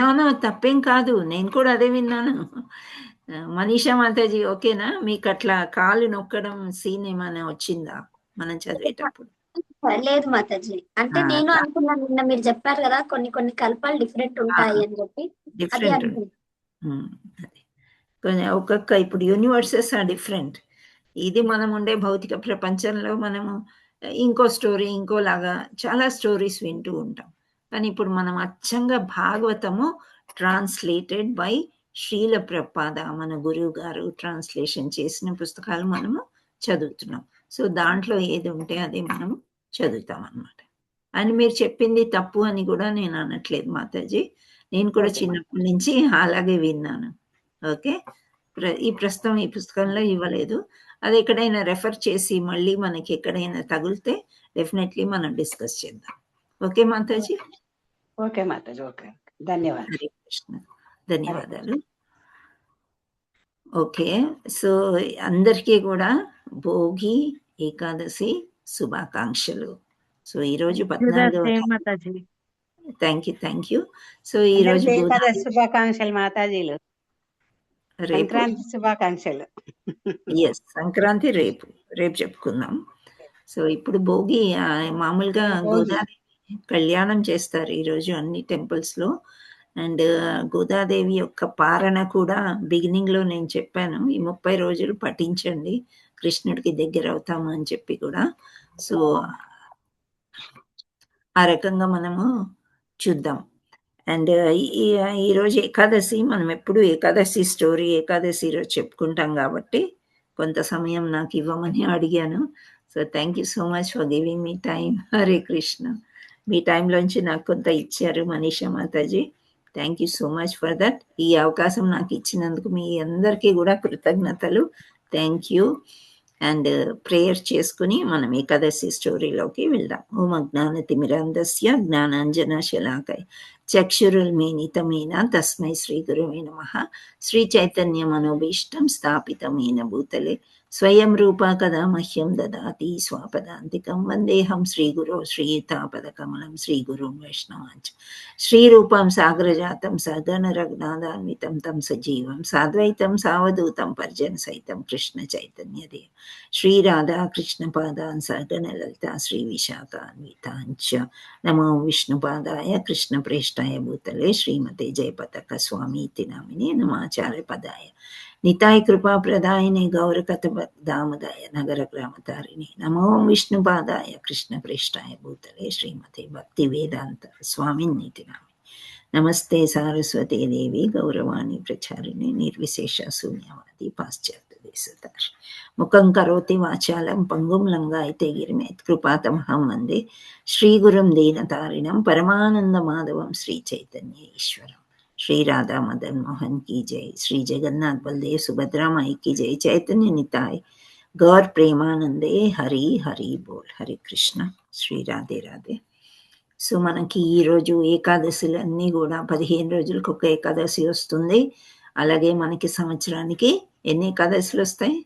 నో తప్పేం కాదు, నేను కూడా అదే విన్నాను. మనీషా మాతాజీ ఓకేనా? మీకు అట్లా కాలు నొక్కడం సీన్ ఏమైనా వచ్చిందా మనం చదివేటప్పుడు? లేదు మాతాజీ, అంటే నేను అనుకున్నాను, నిన్న మీరు చెప్పారు కదా కొన్ని కల్పాలు డిఫరెంట్ ఉంటాయి అని చెప్పి, అది డిఫరెంట్ అనుకున్నాను. ఒక్కొక్క ఇప్పుడు యూనివర్సెస్ ఆర్ డిఫరెంట్. ఇది మనం ఉండే భౌతిక ప్రపంచంలో మనము ఇంకో స్టోరీ ఇంకోలాగా చాలా స్టోరీస్ వింటూ ఉంటాం. కానీ ఇప్పుడు మనం అచ్చంగా భాగవతము ట్రాన్స్లేటెడ్ బై శ్రీల ప్రపాద మన గురువు గారు ట్రాన్స్లేషన్ చేసిన పుస్తకాలు మనము చదువుతున్నాం. సో దాంట్లో ఏది ఉంటే అది మనము చదువుతాం అన్నమాట. అని మీరు చెప్పింది తప్పు అని కూడా నేను అనట్లేదు మాతాజీ, నేను కూడా చిన్నప్పటి నుంచి అలాగే విన్నాను. ఓకే, ఈ ప్రస్తుతం ఈ పుస్తకంలో ఇవ్వలేదు, అది ఎక్కడైనా రెఫర్ చేసి మళ్ళీ మనకి ఎక్కడైనా తగిలితే డెఫినెట్లీ మనం డిస్కస్ చేద్దాం. Okay Mataji. Okay Mataji, okay, ధన్యవాదాలు. హరే కృష్ణ, ధన్యవాదాలు. ఓకే, సో అందరికీ కూడా భోగి ఏకాదశి శుభాకాంక్షలు. సో ఈరోజు 14వ థ్యాంక్ యూ. సో ఈరోజు శుభాకాంక్షలు మాతాజీలు, సంక్రాంతి శుభాకాంక్షలు. ఎస్, సంక్రాంతి రేపు చెప్పుకుందాం. సో ఇప్పుడు భోగి మామూలుగా గోదాదేవి కళ్యాణం చేస్తారు ఈరోజు అన్ని టెంపుల్స్ లో. అండ్ గోదాదేవి యొక్క పారణ కూడా బిగినింగ్ లో నేను చెప్పాను, ఈ 30 రోజులు పఠించండి, కృష్ణుడికి దగ్గర అవుతాము అని చెప్పి కూడా. సో ఆ రకంగా మనము చూద్దాం. అండ్ ఈరోజు ఏకాదశి, మనం ఎప్పుడు ఏకాదశి స్టోరీ ఏకాదశి రోజు చెప్పుకుంటాం కాబట్టి కొంత సమయం నాకు ఇవ్వమని అడిగాను. So thank you so much for giving me time. Hare Krishna, మీ టైంలోంచి నాకు కొంత ఇచ్చారు మనీషా మాతాజీ. Thank you so much for that. ఈ అవకాశం నాకు ఇచ్చినందుకు మీ అందరికీ కూడా కృతజ్ఞతలు. Thank you. అండ్ ప్రేయర్ చేసుకుని మనం ఏకాదశి స్టోరీలోకి వెళ్దాం. ఓం అజ్ఞానతిమిరాంధస్య జ్ఞానాంజన శలాకై చక్షురుల్మీలితమేన తస్మై శ్రీ గురవే నమః. శ్రీ చైతన్య మనోభీష్టం స్థాపితమేన భూతలే స్వయం రూపా కదా మహ్యం దదాతి స్వపదాంతికం. వందేహం శ్రీగురో శ్రీయుతాపదకమలం శ్రీగురుం వైష్ణవాంచ శ్రీరూపం సాగరజాతం సగణ రఘునాథాన్వితం తం సజీవం సాద్వైతం సావధూతం పరిజన సహితం కృష్ణ చైతన్యదేవ శ్రీరాధా కృష్ణ పాదాన్ సగణ లలితా శ్రీ విశాఖాన్వితాంచ. నమో విష్ణుపాదాయ కృష్ణ ప్రేష్టాయ భూతలే శ్రీమతే జయపతక స్వామీతి నామినే నమాచార్య పదాయ నితాయ కృపా ప్రదాయని గౌర కథదామదాయ నగర గ్రామతారిణి. నమో విష్ణుపాదాయ కృష్ణ ప్రేష్టాయ భూతలే శ్రీమతే భక్తి వేదాంత స్వామిన్నితి నామి. నమస్తే సారస్వతే దేవి గౌరవాణి ప్రచారిణి నిర్విశేష శూన్యవాది పాశ్చాత్య దేశతార్. ముఖం కరోతి వాచాలం పంగుం లంగాయతే గిరిమేత్ కృపాతమహం వందే శ్రీగురుం దీనతారిణం పరమానంద మాధవం శ్రీ చైతన్య ఈశ్వరం. श्री राधा मदन मोहन की जय. श्री जगन्नाथ बलदेव सुभद्रा माई की जय. चैतन्य निताय गौर प्रेमानंदे हरि हरि बोल. हरे कृष्ण. శ్రీ రాధే రాధే. సో మనకి ఈరోజు ఏకాదశులన్నీ కూడా 15 రోజులకు ఒక ఏకాదశి వస్తుంది. అలాగే మనకి సంవత్సరానికి ఎన్ని ఏకాదశులు వస్తాయి?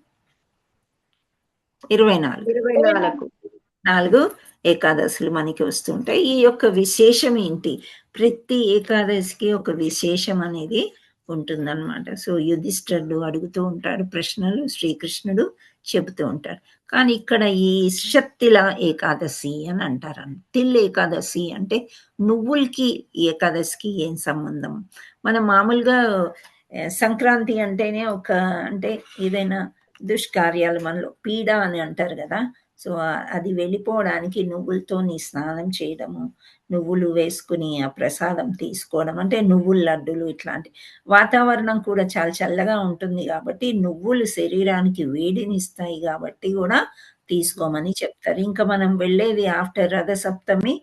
24 ఏకాదశులు మనకి వస్తుంటాయి. ఈ యొక్క విశేషం ఏంటి? ప్రతి ఏకాదశికి ఒక విశేషం అనేది ఉంటుందన్నమాట. సో యుధిష్ఠిరుడు అడుగుతూ ఉంటాడు ప్రశ్నలు, శ్రీకృష్ణుడు చెబుతూ ఉంటాడు. కానీ ఇక్కడ ఈ షత్తిల ఏకాదశి అని అంటారు. తిల్ ఏకాదశి అంటే నువ్వులకి ఏకాదశికి ఏం సంబంధం? మనం మామూలుగా సంక్రాంతి అంటేనే అంటే ఏదైనా దుష్కార్యాలు మనలో పీడ అని అంటారు కదా. సో అది వెళ్ళిపోవడానికి నువ్వులతోని స్నానం చేయడము, నువ్వులు వేసుకుని ఆ ప్రసాదం తీసుకోవడం, అంటే నువ్వుల లడ్డులు ఇట్లాంటి. వాతావరణం కూడా చాలా చల్లగా ఉంటుంది కాబట్టి నువ్వులు శరీరానికి వేడిని ఇస్తాయి కాబట్టి కూడా తీసుకోమని చెప్తారు. ఇంకా మనం వెళ్ళేది ఆఫ్టర్ రథసప్తమి,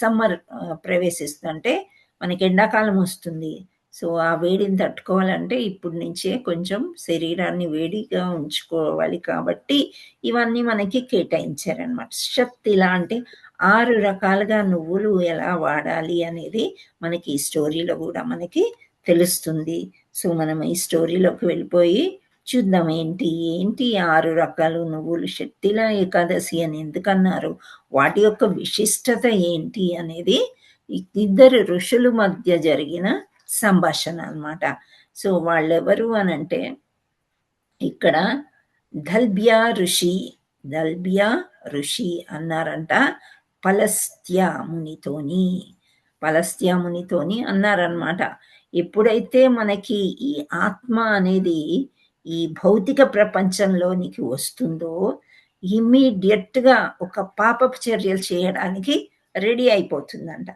సమ్మర్ ప్రవేశిస్తుంది, అంటే మనకి ఎండాకాలం వస్తుంది. సో ఆ వేడిని తట్టుకోవాలంటే ఇప్పుడు నుంచే కొంచెం శరీరాన్ని వేడిగా ఉంచుకోవాలి కాబట్టి ఇవన్నీ మనకి కేటాయించారనమాట. శక్తిలా అంటే 6 రకాలుగా నువ్వులు ఎలా వాడాలి అనేది మనకి ఈ స్టోరీలో కూడా మనకి తెలుస్తుంది. సో మనం ఈ స్టోరీలోకి వెళ్ళిపోయి చూద్దాం ఏంటి 6 రకాలు నువ్వులు, శక్తిల ఏకాదశి అని ఎందుకన్నారు, వాటి యొక్క విశిష్టత ఏంటి అనేది ఇద్దరు ఋషుల మధ్య జరిగిన సంభాషణ అన్నమాట. సో వాళ్ళెవరు అనంటే ఇక్కడ దల్బ్యా ఋషి అన్నారంట పలస్త్య మునితోని అన్నారనమాట. ఎప్పుడైతే మనకి ఈ ఆత్మ అనేది ఈ భౌతిక ప్రపంచంలోనికి వస్తుందో ఇమ్మీడియట్ గా ఒక పాపపు చర్యలు చేయడానికి రెడీ అయిపోతుందంట.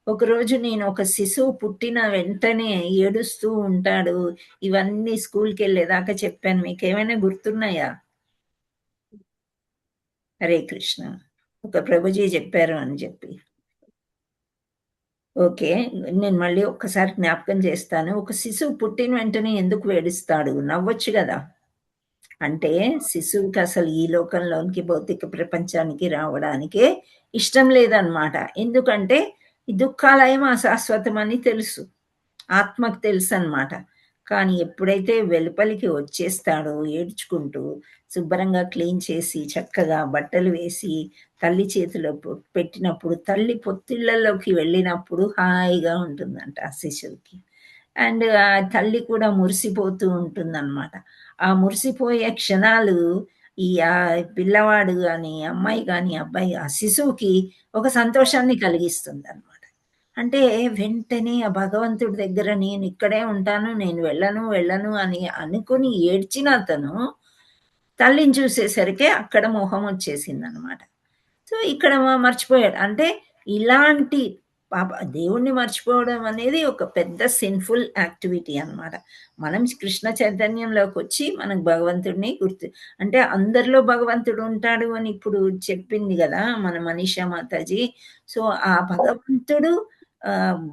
ఒకరోజు నేను ఒక శిశువు పుట్టిన వెంటనే ఏడుస్తూ ఉంటాడు, ఇవన్నీ స్కూల్కి వెళ్ళేదాకా చెప్పాను. మీకు ఏమైనా గుర్తున్నాయా? హరే కృష్ణ. ఒక ప్రభుజీ చెప్పారు అని చెప్పి. ఓకే, నేను మళ్ళీ ఒక్కసారి జ్ఞాపకం చేస్తాను. ఒక శిశువు పుట్టిన వెంటనే ఎందుకు ఏడుస్తాడు? నవ్వొచ్చు కదా. అంటే శిశువుకి అసలు ఈ లోకంలోనికి భౌతిక ప్రపంచానికి రావడానికే ఇష్టం లేదన్నమాట. ఎందుకంటే ఈ దుఃఖాలయం అశాశ్వతం అని తెలుసు, ఆత్మకు తెలుసు అన్నమాట. కానీ ఎప్పుడైతే వెలుపలికి వచ్చేస్తాడో ఏడ్చుకుంటూ శుభ్రంగా క్లీన్ చేసి చక్కగా బట్టలు వేసి తల్లి చేతిలో పెట్టినప్పుడు, తల్లి పొత్తిళ్లలోకి వెళ్ళినప్పుడు హాయిగా ఉంటుందంట ఆ శిశువుకి. అండ్ ఆ తల్లి కూడా మురిసిపోతూ ఉంటుందన్నమాట. ఆ మురిసిపోయే క్షణాలు ఈ పిల్లవాడు కానీ అమ్మాయి కానీ అబ్బాయి ఆ శిశువుకి ఒక సంతోషాన్ని కలిగిస్తుంది అనమాట. అంటే వెంటనే ఆ భగవంతుడి దగ్గర నేను ఇక్కడే ఉంటాను, నేను వెళ్ళను అని అనుకుని ఏడ్చిన అతను తల్లిని చూసేసరికి అక్కడ మోహం వచ్చేసింది అనమాట. సో ఇక్కడ మర్చిపోయాడు. అంటే ఇలాంటి దేవుణ్ణి మర్చిపోవడం అనేది ఒక పెద్ద సిన్ఫుల్ యాక్టివిటీ అన్నమాట. మనం కృష్ణ చైతన్యంలోకి వచ్చి మనకు భగవంతుడిని అంటే అందరిలో భగవంతుడు ఉంటాడు అని ఇప్పుడు చెప్పింది కదా మన మనీషా మాతాజీ. సో ఆ భగవంతుడు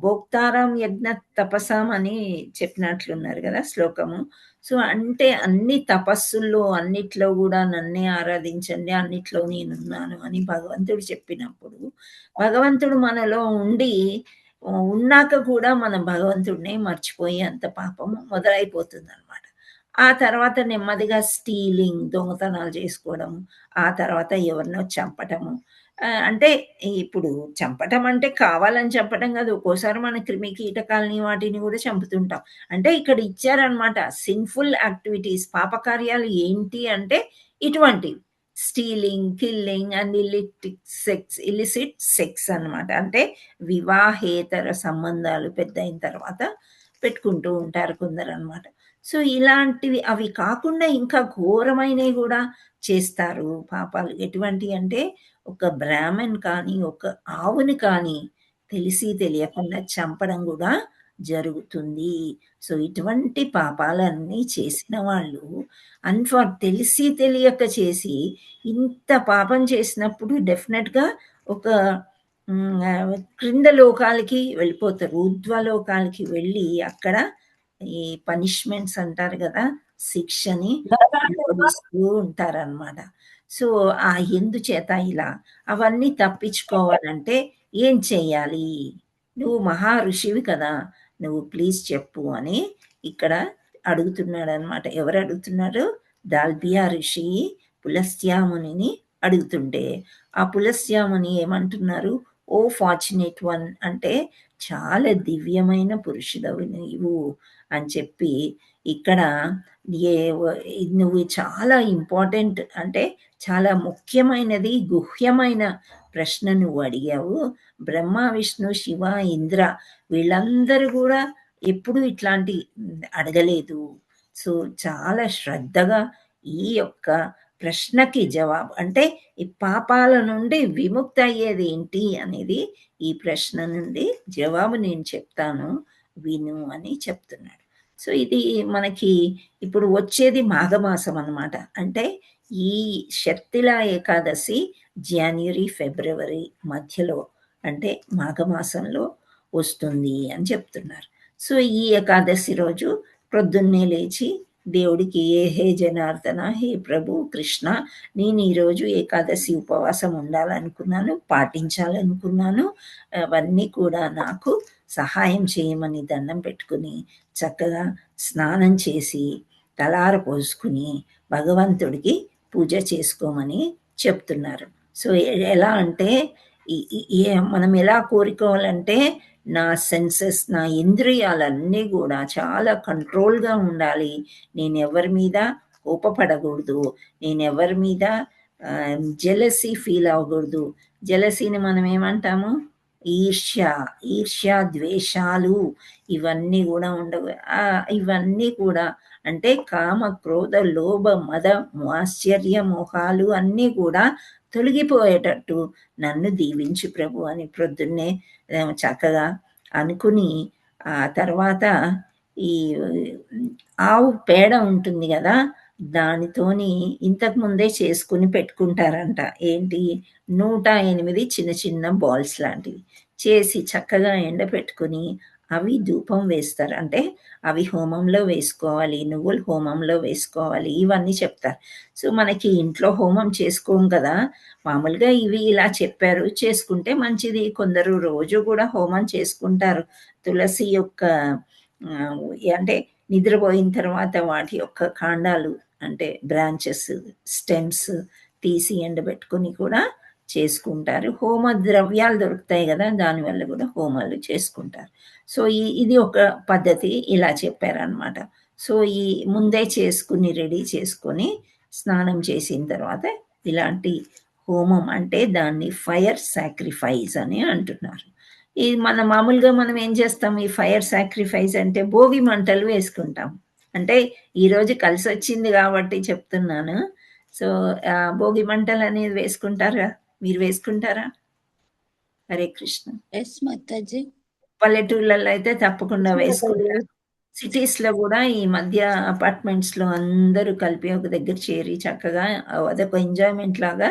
భోక్తారం యజ్ఞ తపసాం అని చెప్పినట్లున్నారు కదా శ్లోకము. సో అంటే అన్ని తపస్సుల్లో అన్నిట్లో కూడా నన్నే ఆరాధించండి, అన్నిట్లో నేనున్నాను అని భగవంతుడు చెప్పినప్పుడు భగవంతుడు మనలో ఉన్నాక కూడా మనం భగవంతుడిని మర్చిపోయి అంత పాపము మొదలైపోతుంది అనమాట. ఆ తర్వాత నెమ్మదిగా స్టీలింగ్, దొంగతనాలు చేసుకోవడం, ఆ తర్వాత ఎవరినో చంపటము. అంటే ఇప్పుడు చంపటం అంటే కావాలని చంపటం కాదు, ఒక్కోసారి మన క్రిమి కీటకాలని వాటిని కూడా చంపుతుంటాం. అంటే ఇక్కడ ఇచ్చారనమాట సిన్ఫుల్ యాక్టివిటీస్, పాపకార్యాలు ఏంటి అంటే ఇటువంటివి, stealing, killing and illicit sex అన్నమాట. అంటే వివాహేతర సంబంధాలు పెద్ద అయిన తర్వాత పెట్టుకుంటూ ఉంటారు కొందరు అనమాట. సో ఇలాంటివి అవి కాకుండా ఇంకా ఘోరమైనవి కూడా చేస్తారు పాపాలు. ఎటువంటి అంటే ఒక బ్రాహ్మణ్ కానీ ఒక ఆవుని కానీ తెలిసి తెలియకుండా చంపడం కూడా జరుగుతుంది. సో ఇటువంటి పాపాలన్నీ చేసిన వాళ్ళు తెలిసి తెలియక చేసి ఇంత పాపం చేసినప్పుడు డెఫినెట్గా ఒక క్రింద లోకాలకి వెళ్ళిపోతారు, ఊర్ధ్వలోకాలకి వెళ్ళి అక్కడ ఈ పనిష్మెంట్స్ అంటారు కదా, శిక్షని అనుభవిస్తూ ఉంటారన్నమాట. సో ఆ ఎందుచేత ఇలా అవన్నీ తప్పించుకోవాలంటే ఏం చెయ్యాలి? నువ్వు మహా ఋషివి కదా, నువ్వు ప్లీజ్ చెప్పు అని ఇక్కడ అడుగుతున్నాడు అనమాట. ఎవరు అడుగుతున్నారు? దాల్బియా ఋషి పులస్త్యామునిని అడుగుతుంటే ఆ పులస్త్యాముని ఏమంటున్నారు? ఓ ఫార్చునేట్ వన్, అంటే చాలా దివ్యమైన పురుషుడవి నీవు అని చెప్పి ఇక్కడ నువ్వు చాలా ఇంపార్టెంట్, అంటే చాలా ముఖ్యమైనది, గుహ్యమైన ప్రశ్న నువ్వు అడిగావు. బ్రహ్మ, విష్ణు, శివ, ఇంద్ర వీళ్ళందరూ కూడా ఎప్పుడు ఇట్లాంటి అడగలేదు. సో చాలా శ్రద్ధగా ఈ యొక్క ప్రశ్నకి జవాబు అంటే ఈ పాపాల నుండి విముక్తి అయ్యేది ఏంటి అనేది ఈ ప్రశ్న నుండి జవాబు నేను చెప్తాను, విను అని చెప్తున్నాడు. సో ఇది మనకి ఇప్పుడు వచ్చేది మాఘమాసం అన్నమాట. అంటే ఈ శక్తిల ఏకాదశి జనవరి ఫిబ్రవరి మధ్యలో అంటే మాఘమాసంలో వస్తుంది అని చెప్తున్నారు. సో ఈ ఏకాదశి రోజు ప్రొద్దున్నే లేచి దేవుడికి హే జనార్దన, హే ప్రభు కృష్ణ, నేను ఈరోజు ఏకాదశి ఉపవాసం ఉండాలనుకున్నాను, పాటించాలనుకున్నాను, అవన్నీ కూడా నాకు సహాయం చేయమని దండం పెట్టుకుని చక్కగా స్నానం చేసి తలార పోసుకుని భగవంతుడికి పూజ చేసుకోమని చెప్తున్నారు. సో ఎలా అంటే మనం ఎలా కోరుకోవాలంటే నా సెన్సెస్, నా ఇంద్రియాలన్నీ కూడా చాలా కంట్రోల్గా ఉండాలి. నేను ఎవరి మీద కోపపడకూడదు, నేను ఎవరి మీద జెలసీ ఫీల్ అవ్వకూడదు. జెలసీని మనం ఏమంటాము? ఈర్ష్య ద్వేషాలు ఇవన్నీ కూడా ఉండవు. ఇవన్నీ కూడా అంటే కామ క్రోధ లోభ మద ఆశ్చర్య మోహాలు అన్నీ కూడా తొలగిపోయేటట్టు నన్ను దీవించు ప్రభు అని ప్రొద్దున్నే చక్కగా అనుకుని, ఆ తర్వాత ఈ ఆవు పేడ ఉంటుంది కదా, దానితోని ఇంతకు ముందే చేసుకుని పెట్టుకుంటారంట. ఏంటి? 108 చిన్న చిన్న బాల్స్ లాంటివి చేసి చక్కగా ఎండపెట్టుకుని అవి ధూపం వేస్తారు. అంటే అవి హోమంలో వేసుకోవాలి, నువ్వులు హోమంలో వేసుకోవాలి, ఇవన్నీ చెప్తారు. సో మనకి ఇంట్లో హోమం చేసుకోం కదా, మామూలుగా ఇవి ఇలా చెప్పారు, చేసుకుంటే మంచిది. కొందరు రోజు కూడా హోమం చేసుకుంటారు. తులసి యొక్క అంటే నిద్రపోయిన తర్వాత వాటి యొక్క కాండాలు అంటే బ్రాంచెస్, స్టెమ్స్ తీసి ఎండబెట్టుకుని కూడా చేసుకుంటారు. హోమ ద్రవ్యాలు దొరుకుతాయి కదా, దానివల్ల కూడా హోమాలు చేసుకుంటారు. సో ఇది ఒక పద్ధతి, ఇలా చెప్పారనమాట. సో ఈ ముందే చేసుకుని రెడీ చేసుకొని స్నానం చేసిన తర్వాత ఇలాంటి హోమం అంటే దాన్ని ఫైర్ సాక్రిఫైస్ అని అంటున్నారు. ఇది మామూలుగా మనం ఏం చేస్తాం? ఈ ఫైర్ సాక్రిఫైస్ అంటే భోగి మంటలు వేసుకుంటాం. అంటే ఈరోజు కలిసి వచ్చింది కాబట్టి చెప్తున్నాను. సో భోగి మంటలు అనేది వేసుకుంటారా? మీరు వేసుకుంటారా? హరే కృష్ణ. పల్లెటూళ్ళల్లో అయితే తప్పకుండా వేసుకుంటారు. సిటీస్ లో కూడా ఈ మధ్య అపార్ట్మెంట్స్ లో అందరూ కలిపి ఒక దగ్గర చేరి చక్కగా అదొక ఎంజాయ్మెంట్ లాగా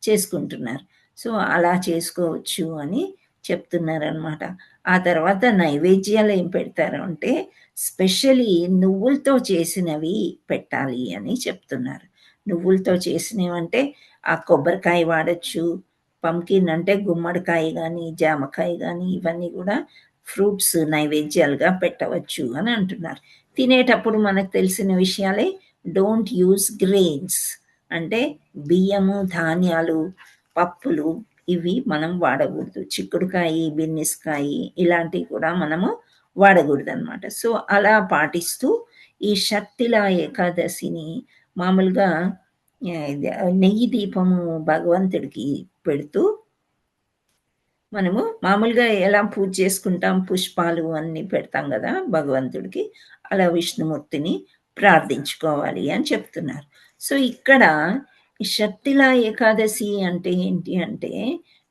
చేసుకుంటున్నారు. సో అలా చేసుకోవచ్చు అని చెప్తున్నారు అనమాట. ఆ తర్వాత నైవేద్యాలు ఏం పెడతారు అంటే స్పెషలీ నువ్వులతో చేసినవి పెట్టాలి అని చెప్తున్నారు. నువ్వులతో చేసినవి అంటే ఆ కొబ్బరికాయ వాడచ్చు, పంకిన్ అంటే గుమ్మడికాయ కానీ జామకాయ కానీ ఇవన్నీ కూడా ఫ్రూట్స్ నైవేద్యాలుగా పెట్టవచ్చు అని అంటున్నారు. తినేటప్పుడు మనకు తెలిసిన విషయాలే. డోంట్ యూజ్ గ్రెయిన్స్ అంటే బియ్యము, ధాన్యాలు, పప్పులు ఇవి మనం వాడకూడదు. చిక్కుడుకాయ, బిన్నిస్కాయ ఇలాంటివి కూడా మనము వాడకూడదు అనమాట. సో అలా పాటిస్తూ ఈ షట్టిల ఏకాదశిని మామూలుగా నెయ్యి దీపము భగవంతుడికి పెడుతూ మనము మామూలుగా ఎలా పూజ చేసుకుంటాం, పుష్పాలు అన్నీ పెడతాం కదా భగవంతుడికి, అలా విష్ణుమూర్తిని ప్రార్థించుకోవాలి అని చెప్తున్నారు. సో ఇక్కడ షట్టిల ఏకాదశి అంటే ఏంటి అంటే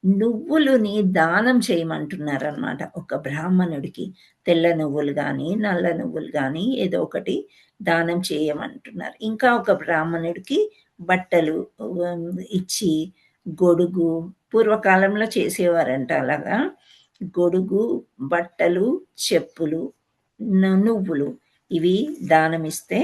నువ్వులని దానం చేయమంటున్నారు అనమాట. ఒక బ్రాహ్మణుడికి తెల్ల నువ్వులు కానీ నల్ల నువ్వులు కానీ ఏదో ఒకటి దానం చేయమంటున్నారు. ఇంకా ఒక బ్రాహ్మణుడికి బట్టలు ఇచ్చి గొడుగు, పూర్వకాలంలో చేసేవారంట అలాగా, గొడుగు, బట్టలు, చెప్పులు, నువ్వులు ఇవి దానం ఇస్తే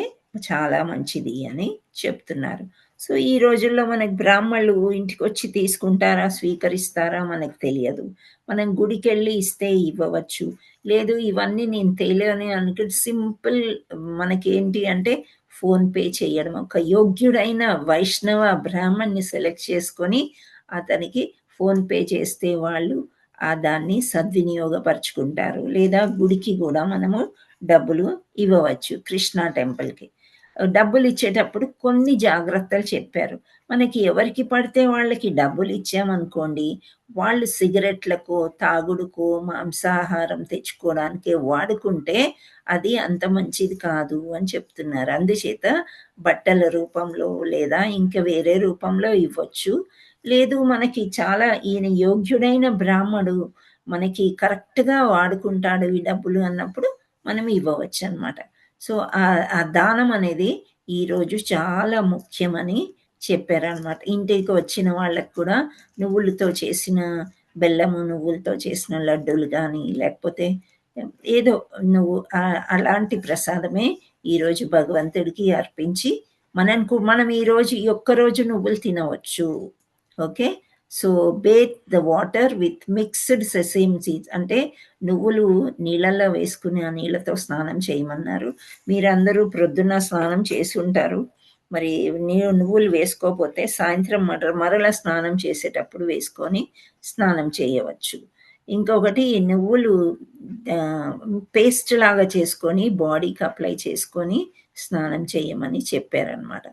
చాలా మంచిది అని చెప్తున్నారు. సో ఈ రోజుల్లో మనకి బ్రాహ్మణులు ఇంటికి వచ్చి తీసుకుంటారా, స్వీకరిస్తారా మనకు తెలియదు. మనం గుడికి వెళ్ళి ఇస్తే ఇవ్వవచ్చు. లేదు ఇవన్నీ నేను తెలియని అనుకుంటే సింపుల్ మనకేంటి అంటే ఫోన్పే చేయడం. ఒక యోగ్యుడైన వైష్ణవ బ్రాహ్మణ్ని సెలెక్ట్ చేసుకొని అతనికి ఫోన్పే చేస్తే వాళ్ళు దాన్ని సద్వినియోగపరుచుకుంటారు. లేదా గుడికి కూడా మనము డబ్బులు ఇవ్వవచ్చు, కృష్ణా టెంపుల్కి. డబ్బులు ఇచ్చేటప్పుడు కొన్ని జాగ్రత్తలు చెప్పారు. మనకి ఎవరికి పడితే వాళ్ళకి డబ్బులు ఇచ్చామనుకోండి, వాళ్ళు సిగరెట్లకో, తాగుడుకో, మాంసాహారం తెచ్చుకోవడానికే వాడుకుంటే అది అంత మంచిది కాదు అని చెప్తున్నారు. అందుచేత బట్టల రూపంలో లేదా ఇంకా వేరే రూపంలో ఇవ్వచ్చు. లేదు మనకి చాలా ఈయన యోగ్యుడైన బ్రాహ్మడు మనకి కరెక్ట్‌గా వాడుకుంటాడు ఈ డబ్బులు అన్నప్పుడు మనం ఇవ్వవచ్చు అన్నమాట. సో, ఆ దానం అనేది ఈరోజు చాలా ముఖ్యమని చెప్పారనమాట. ఇంటికి వచ్చిన వాళ్ళకి కూడా నువ్వులతో చేసిన బెల్లము, నువ్వులతో చేసిన లడ్డూలు గానీ, లేకపోతే ఏదో అలాంటి ప్రసాదమే ఈరోజు భగవంతుడికి అర్పించి మనం ఈరోజు ఈ ఒక్కరోజు నువ్వులు తినవచ్చు. Okay. So Beth the water with mixed sesame seeds అంటే నువ్వులు నీళ్ళల్లో వేసుకుని ఆ నీళ్ళతో స్నానం చేయమన్నారు. మీరందరూ ప్రొద్దున స్నానం చేసి ఉంటారు. మరి నువ్వులు వేసుకోకపోతే సాయంత్రం మరల స్నానం చేసేటప్పుడు వేసుకొని స్నానం చేయవచ్చు. ఇంకొకటి నువ్వులు పేస్ట్ లాగా చేసుకొని బాడీకి అప్లై చేసుకొని స్నానం చేయమని చెప్పారనమాట.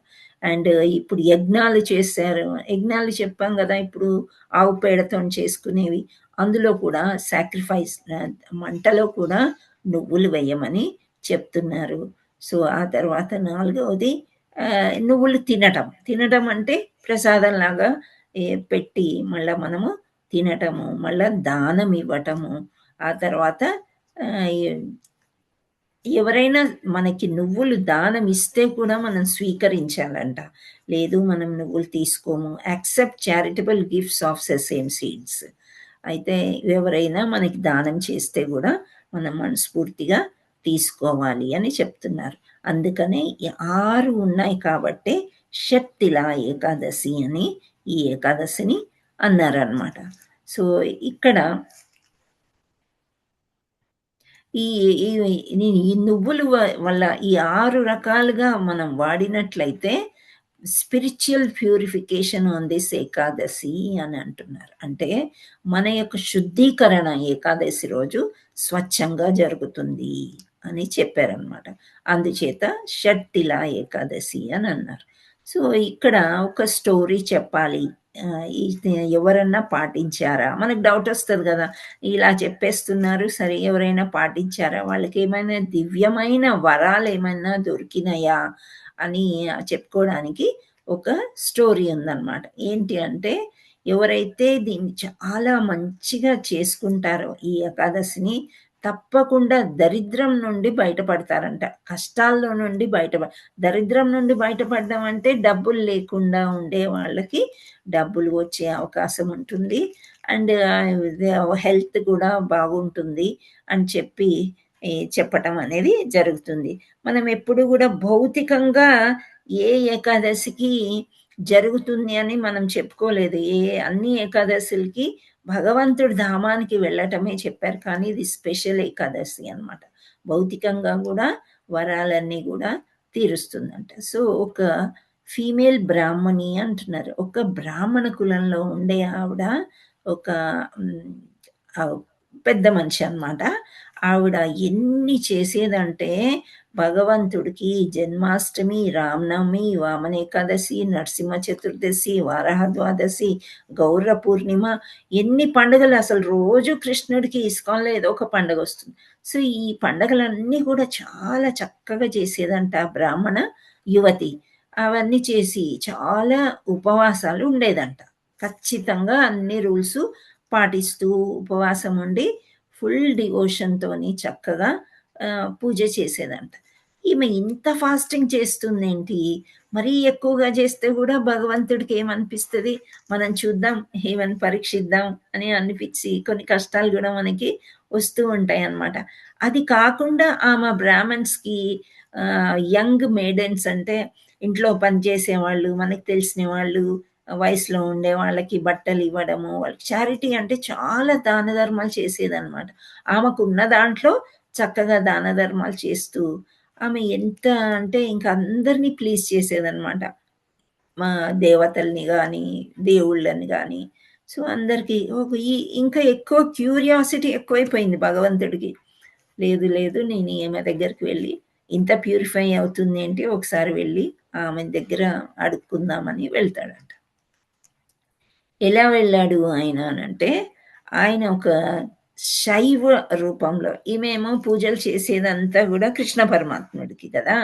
అండ్ ఇప్పుడు యజ్ఞాలు చేశారు. యజ్ఞాలు చెప్పాం కదా, ఇప్పుడు ఆవు పేడతో చేసుకునేవి, అందులో కూడా సాక్రిఫైస్ మంటలో కూడా నువ్వులు వేయమని చెప్తున్నారు. సో ఆ తర్వాత 4వది నువ్వులు తినటం అంటే ప్రసాదం లాగా పెట్టి మళ్ళా మనము తినటము, మళ్ళా దానం ఇవ్వటము. ఆ తర్వాత ఎవరైనా మనకి నువ్వులు దానం ఇస్తే కూడా మనం స్వీకరించాలంట. లేదు మనం నువ్వులు తీసుకోము, accept charitable gifts of sesame seeds. అయితే ఎవరైనా మనకి దానం చేస్తే కూడా మనం మనస్ఫూర్తిగా తీసుకోవాలి అని చెప్తున్నారు. అందుకనే 6 ఉన్నాయి కాబట్టి షట్తిలా ఏకాదశి అని ఈ ఏకాదశిని అన్నారనమాట. సో ఇక్కడ ఈ నువ్వులు వల్ల ఈ 6 రకాలుగా మనం వాడినట్లయితే spiritual purification on this Ekadashi అని అంటున్నారు. అంటే మన యొక్క శుద్ధీకరణ ఏకాదశి రోజు స్వచ్ఛంగా జరుగుతుంది అని చెప్పారనమాట. అందుచేత షట్తిలా ఏకాదశి అని అన్నారు. సో ఇక్కడ ఒక స్టోరీ చెప్పాలి, ఎవరన్నా పాటించారా, మనకు డౌట్ వస్తుంది కదా, ఇలా చెప్పేస్తున్నారు సరే ఎవరైనా పాటించారా, వాళ్ళకి ఏమైనా దివ్యమైన వరాలు ఏమైనా దొరికినాయా అని చెప్పుకోవడానికి ఒక స్టోరీ ఉందన్నమాట. ఏంటి అంటే ఎవరైతే దీన్ని చాలా మంచిగా చేసుకుంటారో ఈ ఏకాదశిని తప్పకుండా దరిద్రం నుండి బయటపడతారంట. కష్టాల్లో నుండి దరిద్రం నుండి బయటపడడం అంటే డబ్బులు లేకుండా ఉండే వాళ్ళకి డబ్బులు వచ్చే అవకాశం ఉంటుంది. అండ్ హెల్త్ కూడా బాగుంటుంది అని చెప్పటం అనేది జరుగుతుంది. మనం ఎప్పుడు కూడా భౌతికంగా ఏ ఏకాదశికి జరుగుతుంది అని మనం చెప్పుకోలేదు. అన్ని ఏకాదశులకి భగవంతుడి ధామానికి వెళ్ళటమే చెప్పారు. కానీ ఇది స్పెషల్ ఏకాదశి అన్నమాట. భౌతికంగా కూడా వరాలన్నీ కూడా తీరుస్తుందంట. సో ఒక ఫీమేల్ బ్రాహ్మణి అంటున్నారు. ఒక బ్రాహ్మణ కులంలో ఉండే ఆవిడ ఒక పెద్ద మనిషి అన్నమాట. ఆవిడ ఎన్ని చేసేదంటే భగవంతుడికి జన్మాష్టమి, రామనవమి, వామన ఏకాదశి, నరసింహ చతుర్దశి, వారాహ ద్వాదశి, గౌర పూర్ణిమ, ఎన్ని పండుగలు అసలు రోజు కృష్ణుడికి ఇస్కాన్లో ఏదో ఒక పండుగ వస్తుంది. సో ఈ పండుగలన్నీ కూడా చాలా చక్కగా చేసేదంట బ్రాహ్మణ యువతి. అవన్నీ చేసి చాలా ఉపవాసాలు ఉండేదంట. ఖచ్చితంగా అన్ని రూల్స్ పాటిస్తూ ఉపవాసం ఉండి ఫుల్ డివోషన్తోని చక్కగా పూజ చేసేదంట. ఈమె ఇంత ఫాస్టింగ్ చేస్తుంది ఏంటి, మరీ ఎక్కువగా చేస్తే కూడా భగవంతుడికి ఏమనిపిస్తుంది, మనం చూద్దాం, ఏమని పరీక్షిద్దాం అని అనిపించి కొన్ని కష్టాలు కూడా మనకి వస్తూ ఉంటాయి అన్నమాట. అది కాకుండా ఆమె బ్రాహ్మణ్స్కి యంగ్ మేడన్స్ అంటే ఇంట్లో పనిచేసే వాళ్ళు, మనకి తెలిసిన వాళ్ళు, వయసులో ఉండే వాళ్ళకి బట్టలు ఇవ్వడము, వాళ్ళకి చారిటీ అంటే చాలా దాన ధర్మాలు చేసేదన్నమాట. ఆమెకు ఉన్న దాంట్లో చక్కగా దాన ధర్మాలు చేస్తూ ఆమె ఎంత అంటే ఇంకా అందరినీ ప్లీజ్ చేసేదన్నమాట. మా దేవతల్ని కానీ దేవుళ్ళని కానీ. సో అందరికీ ఇంకా ఎక్కువ క్యూరియాసిటీ ఎక్కువైపోయింది భగవంతుడికి. లేదు నేను ఈమె దగ్గరికి వెళ్ళి ఇంత ప్యూరిఫై అవుతుంది ఏంటి, ఒకసారి వెళ్ళి ఆమె దగ్గర అడుక్కుందామని వెళ్తాడంట. ఎలా వెళ్ళాడు ఆయన అనంటే, ఆయన ఒక శైవ రూపంలో, ఈమెమో పూజలు చేసేదంతా కూడా కృష్ణ పరమాత్ముడికి కదా.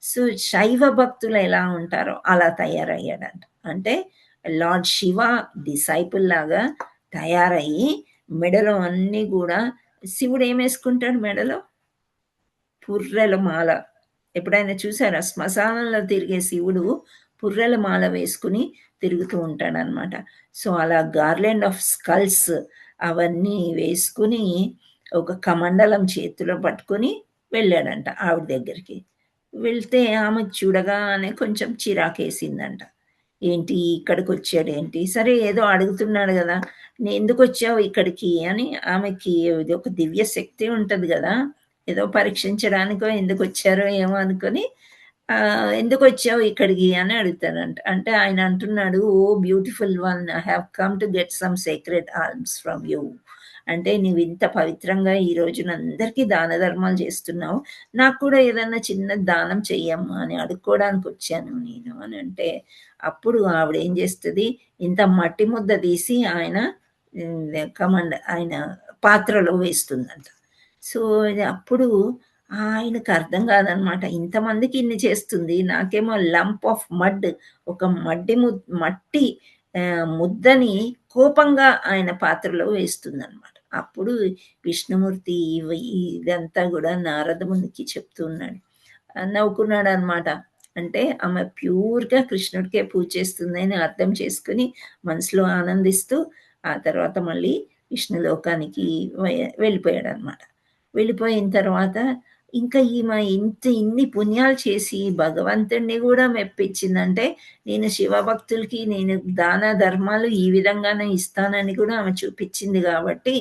సో శైవ భక్తులు ఎలా ఉంటారో అలా తయారయ్యాడంట. అంటే లార్డ్ శివ డిసైపుల్ లాగా తయారయ్యి మెడలో అన్నీ కూడా, శివుడు ఏం వేసుకుంటాడు మెడలో? పుర్రెల మాల. ఎప్పుడైనా చూసారా? శ్మశానంలో తిరిగే శివుడు పుర్రెల మాల వేసుకుని తిరుగుతూ ఉంటాడనమాట. సో అలా గార్లెండ్ ఆఫ్ స్కల్స్ అవన్నీ వేసుకుని ఒక కమండలం చేతిలో పట్టుకొని వెళ్ళాడంట ఆవిడ దగ్గరికి. వెళ్తే ఆమె చూడగానే కొంచెం చిరాకేసిందంట. ఏంటి ఇక్కడికి వచ్చాడు ఏంటి, సరే ఏదో అడుగుతున్నాడు కదా, నేను ఎందుకు వచ్చావు ఇక్కడికి అని. ఆమెకి ఇది ఒక దివ్య శక్తి ఉంటుంది కదా, ఏదో పరీక్షించడానికో ఎందుకు వచ్చారో ఏమో అనుకొని ఎందుకు వచ్చావు ఇక్కడికి అని అడుగుతాడంట. అంటే ఆయన అంటున్నాడు, oh beautiful one, I have come to get some secret alms from you. అంటే నువ్వు ఇంత పవిత్రంగా ఈ రోజున అందరికీ దాన ధర్మాలు చేస్తున్నావు, నాకు కూడా ఏదన్నా చిన్న దానం చెయ్యమ్మా అని అడుక్కోవడానికి వచ్చాను నేను అని అంటే, అప్పుడు ఆవిడ ఏం చేస్తుంది, ఇంత మట్టి ముద్ద తీసి ఆయన ఆయన పాత్రలో వేస్తుందంట. సో అప్పుడు ఆయనకు అర్థం కాదనమాట, ఇంతమందికి ఇన్ని చేస్తుంది, నాకేమో లంప్ ఆఫ్ మడ్, ఒక మట్టి ముద్దని కోపంగా ఆయన పాత్రలో వేస్తుంది అనమాట. అప్పుడు విష్ణుమూర్తి ఇదంతా కూడా నారద మునికి చెప్తున్నాడు, నవ్వుకున్నాడు అనమాట. అంటే ఆమె ప్యూర్గా కృష్ణుడికే పూజ చేస్తుంది అని అర్థం చేసుకుని మనసులో ఆనందిస్తూ ఆ తర్వాత మళ్ళీ విష్ణులోకానికి వెళ్ళిపోయాడు అనమాట. వెళ్ళిపోయిన తర్వాత ఇంకా ఈమె ఇన్ని పుణ్యాలు చేసి భగవంతుడిని కూడా మెప్పించిందంటే, నేను శివభక్తులకి నేను దాన ధర్మాలు ఈ విధంగానే ఇస్తానని కూడా ఆమె చూపించింది కాబట్టి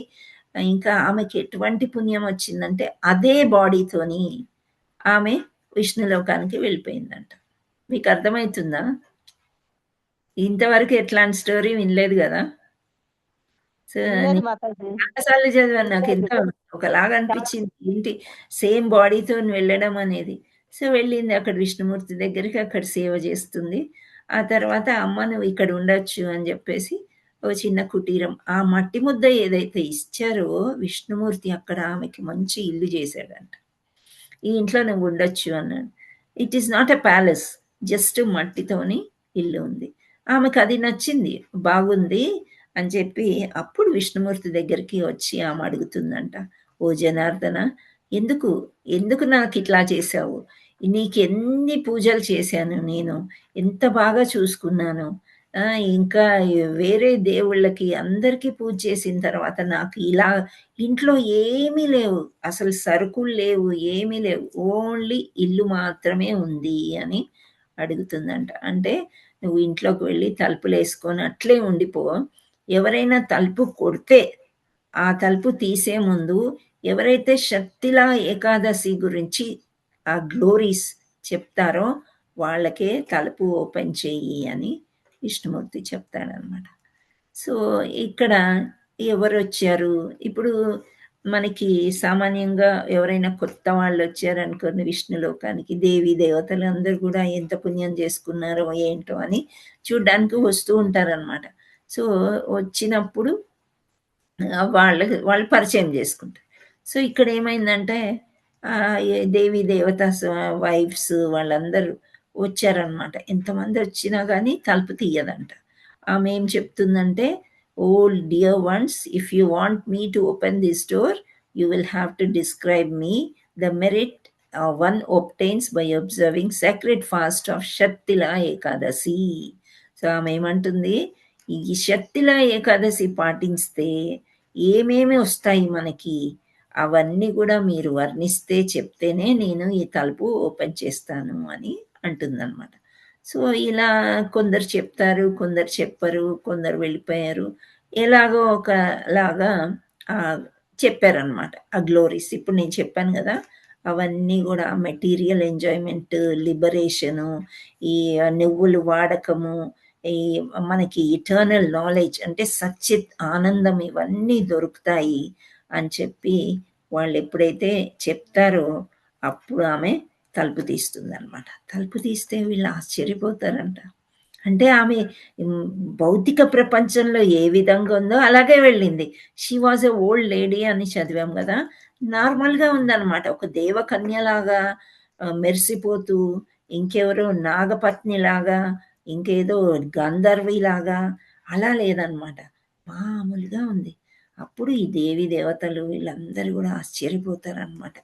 ఇంకా ఆమెకి ఎటువంటి పుణ్యం వచ్చిందంటే అదే బాడీతోని ఆమె విష్ణులోకానికి వెళ్ళిపోయిందంట. మీకు అర్థమవుతుందా? ఇంతవరకు ఎట్లాంటి స్టోరీ వినలేదు కదా. సో చాలాసార్లు చదివాను, నాకు ఎంత ఒకలాగా అనిపించింది, ఏంటి సేమ్ బాడీతో వెళ్ళడం అనేది. సో వెళ్ళింది అక్కడ విష్ణుమూర్తి దగ్గరికి, అక్కడ సేవ చేస్తుంది. ఆ తర్వాత అమ్మ నువ్వు ఇక్కడ ఉండొచ్చు అని చెప్పేసి ఓ చిన్న కుటీరం, ఆ మట్టి ముద్ద ఏదైతే ఇచ్చారో విష్ణుమూర్తి అక్కడ ఆమెకి మంచి ఇల్లు చేశాడంట. ఈ ఇంట్లో నువ్వు ఉండొచ్చు అన్నాడు. It is not a palace, just మట్టితోని ఇల్లు ఉంది. ఆమెకు అది నచ్చింది, బాగుంది అని చెప్పి అప్పుడు విష్ణుమూర్తి దగ్గరికి వచ్చి ఆమె అడుగుతుందంట, ఓ జనార్దన, ఎందుకు నాకు ఇట్లా చేశావు, నీకు ఎన్ని పూజలు చేశాను నేను, ఎంత బాగా చూసుకున్నాను, ఇంకా వేరే దేవుళ్ళకి అందరికీ పూజ చేసిన తర్వాత నాకు ఇలా ఇంట్లో ఏమీ లేవు, అసలు సరుకులు లేవు, ఏమీ లేవు, ఓన్లీ ఇల్లు మాత్రమే ఉంది అని అడుగుతుందంట. అంటే నువ్వు ఇంట్లోకి వెళ్ళి తలుపులు వేసుకొని అట్లే ఉండిపో, ఎవరైనా తలుపు కొడితే ఆ తలుపు తీసే ముందు ఎవరైతే శక్తిలా ఏకాదశి గురించి ఆ గ్లోరీస్ చెప్తారో వాళ్ళకే తలుపు ఓపెన్ చెయ్యి అని విష్ణుమూర్తి చెప్తాడనమాట. సో ఇక్కడ ఎవరు వచ్చారు ఇప్పుడు మనకి, సామాన్యంగా ఎవరైనా కొత్త వాళ్ళు వచ్చారనుకోండి విష్ణులోకానికి, దేవీ దేవతలు అందరూ కూడా ఎంత పుణ్యం చేసుకున్నారో ఏంటో అని చూడ్డానికి వస్తూ ఉంటారనమాట. సో వచ్చినప్పుడు వాళ్ళు పరిచయం చేసుకుంటారు. సో ఇక్కడ ఏమైందంటే దేవీ దేవత వైఫ్స్ వాళ్ళందరూ వచ్చారనమాట. ఎంతమంది వచ్చినా కానీ తలుపు తీయదంట. ఆమె ఏం చెప్తుందంటే, oh dear ones, if you want me to open this door you will have to describe me the merit one obtains by observing sacred fast of Shattila Ekadashi. So ఆమె ఏమంటుంది, ఈ షత్తిలా ఏకాదశి పాటిస్తే ఏమేమి వస్తాయి మనకి అవన్నీ కూడా మీరు వర్ణిస్తే చెప్తేనే నేను ఈ తలుపు ఓపెన్ చేస్తాను అని అంటుందన్నమాట. సో ఇలా కొందరు చెప్తారు, కొందరు చెప్పరు, కొందరు వెళ్ళిపోయారు, ఎలాగో ఒకలాగా చెప్పారనమాట ఆ గ్లోరీస్. ఇప్పుడు నేను చెప్పాను కదా, అవన్నీ కూడా మెటీరియల్ ఎంజాయ్మెంట్, లిబరేషను, ఈ నువ్వులు వాడకము, ఈ మనకి ఇటర్నల్ నాలెడ్జ్ అంటే సచ్చిత్ ఆనందం, ఇవన్నీ దొరుకుతాయి అని చెప్పి వాళ్ళు ఎప్పుడైతే చెప్తారో అప్పుడు ఆమె తలుపు తీస్తుంది అనమాట. తలుపు తీస్తే వీళ్ళు ఆశ్చర్యపోతారంట. అంటే ఆమె భౌతిక ప్రపంచంలో ఏ విధంగా ఉందో అలాగే వెళ్ళింది. She was a old lady అని చదివాం కదా, నార్మల్గా ఉందన్నమాట. ఒక దేవకన్యలాగా మెరిసిపోతూ, ఇంకెవరో నాగపత్నిలాగా, ఇంకేదో గంధర్విలాగా అలా లేదనమాట, మామూలుగా ఉంది. అప్పుడు ఈ దేవి దేవతలు వీళ్ళందరూ కూడా ఆశ్చర్యపోతారనమాట.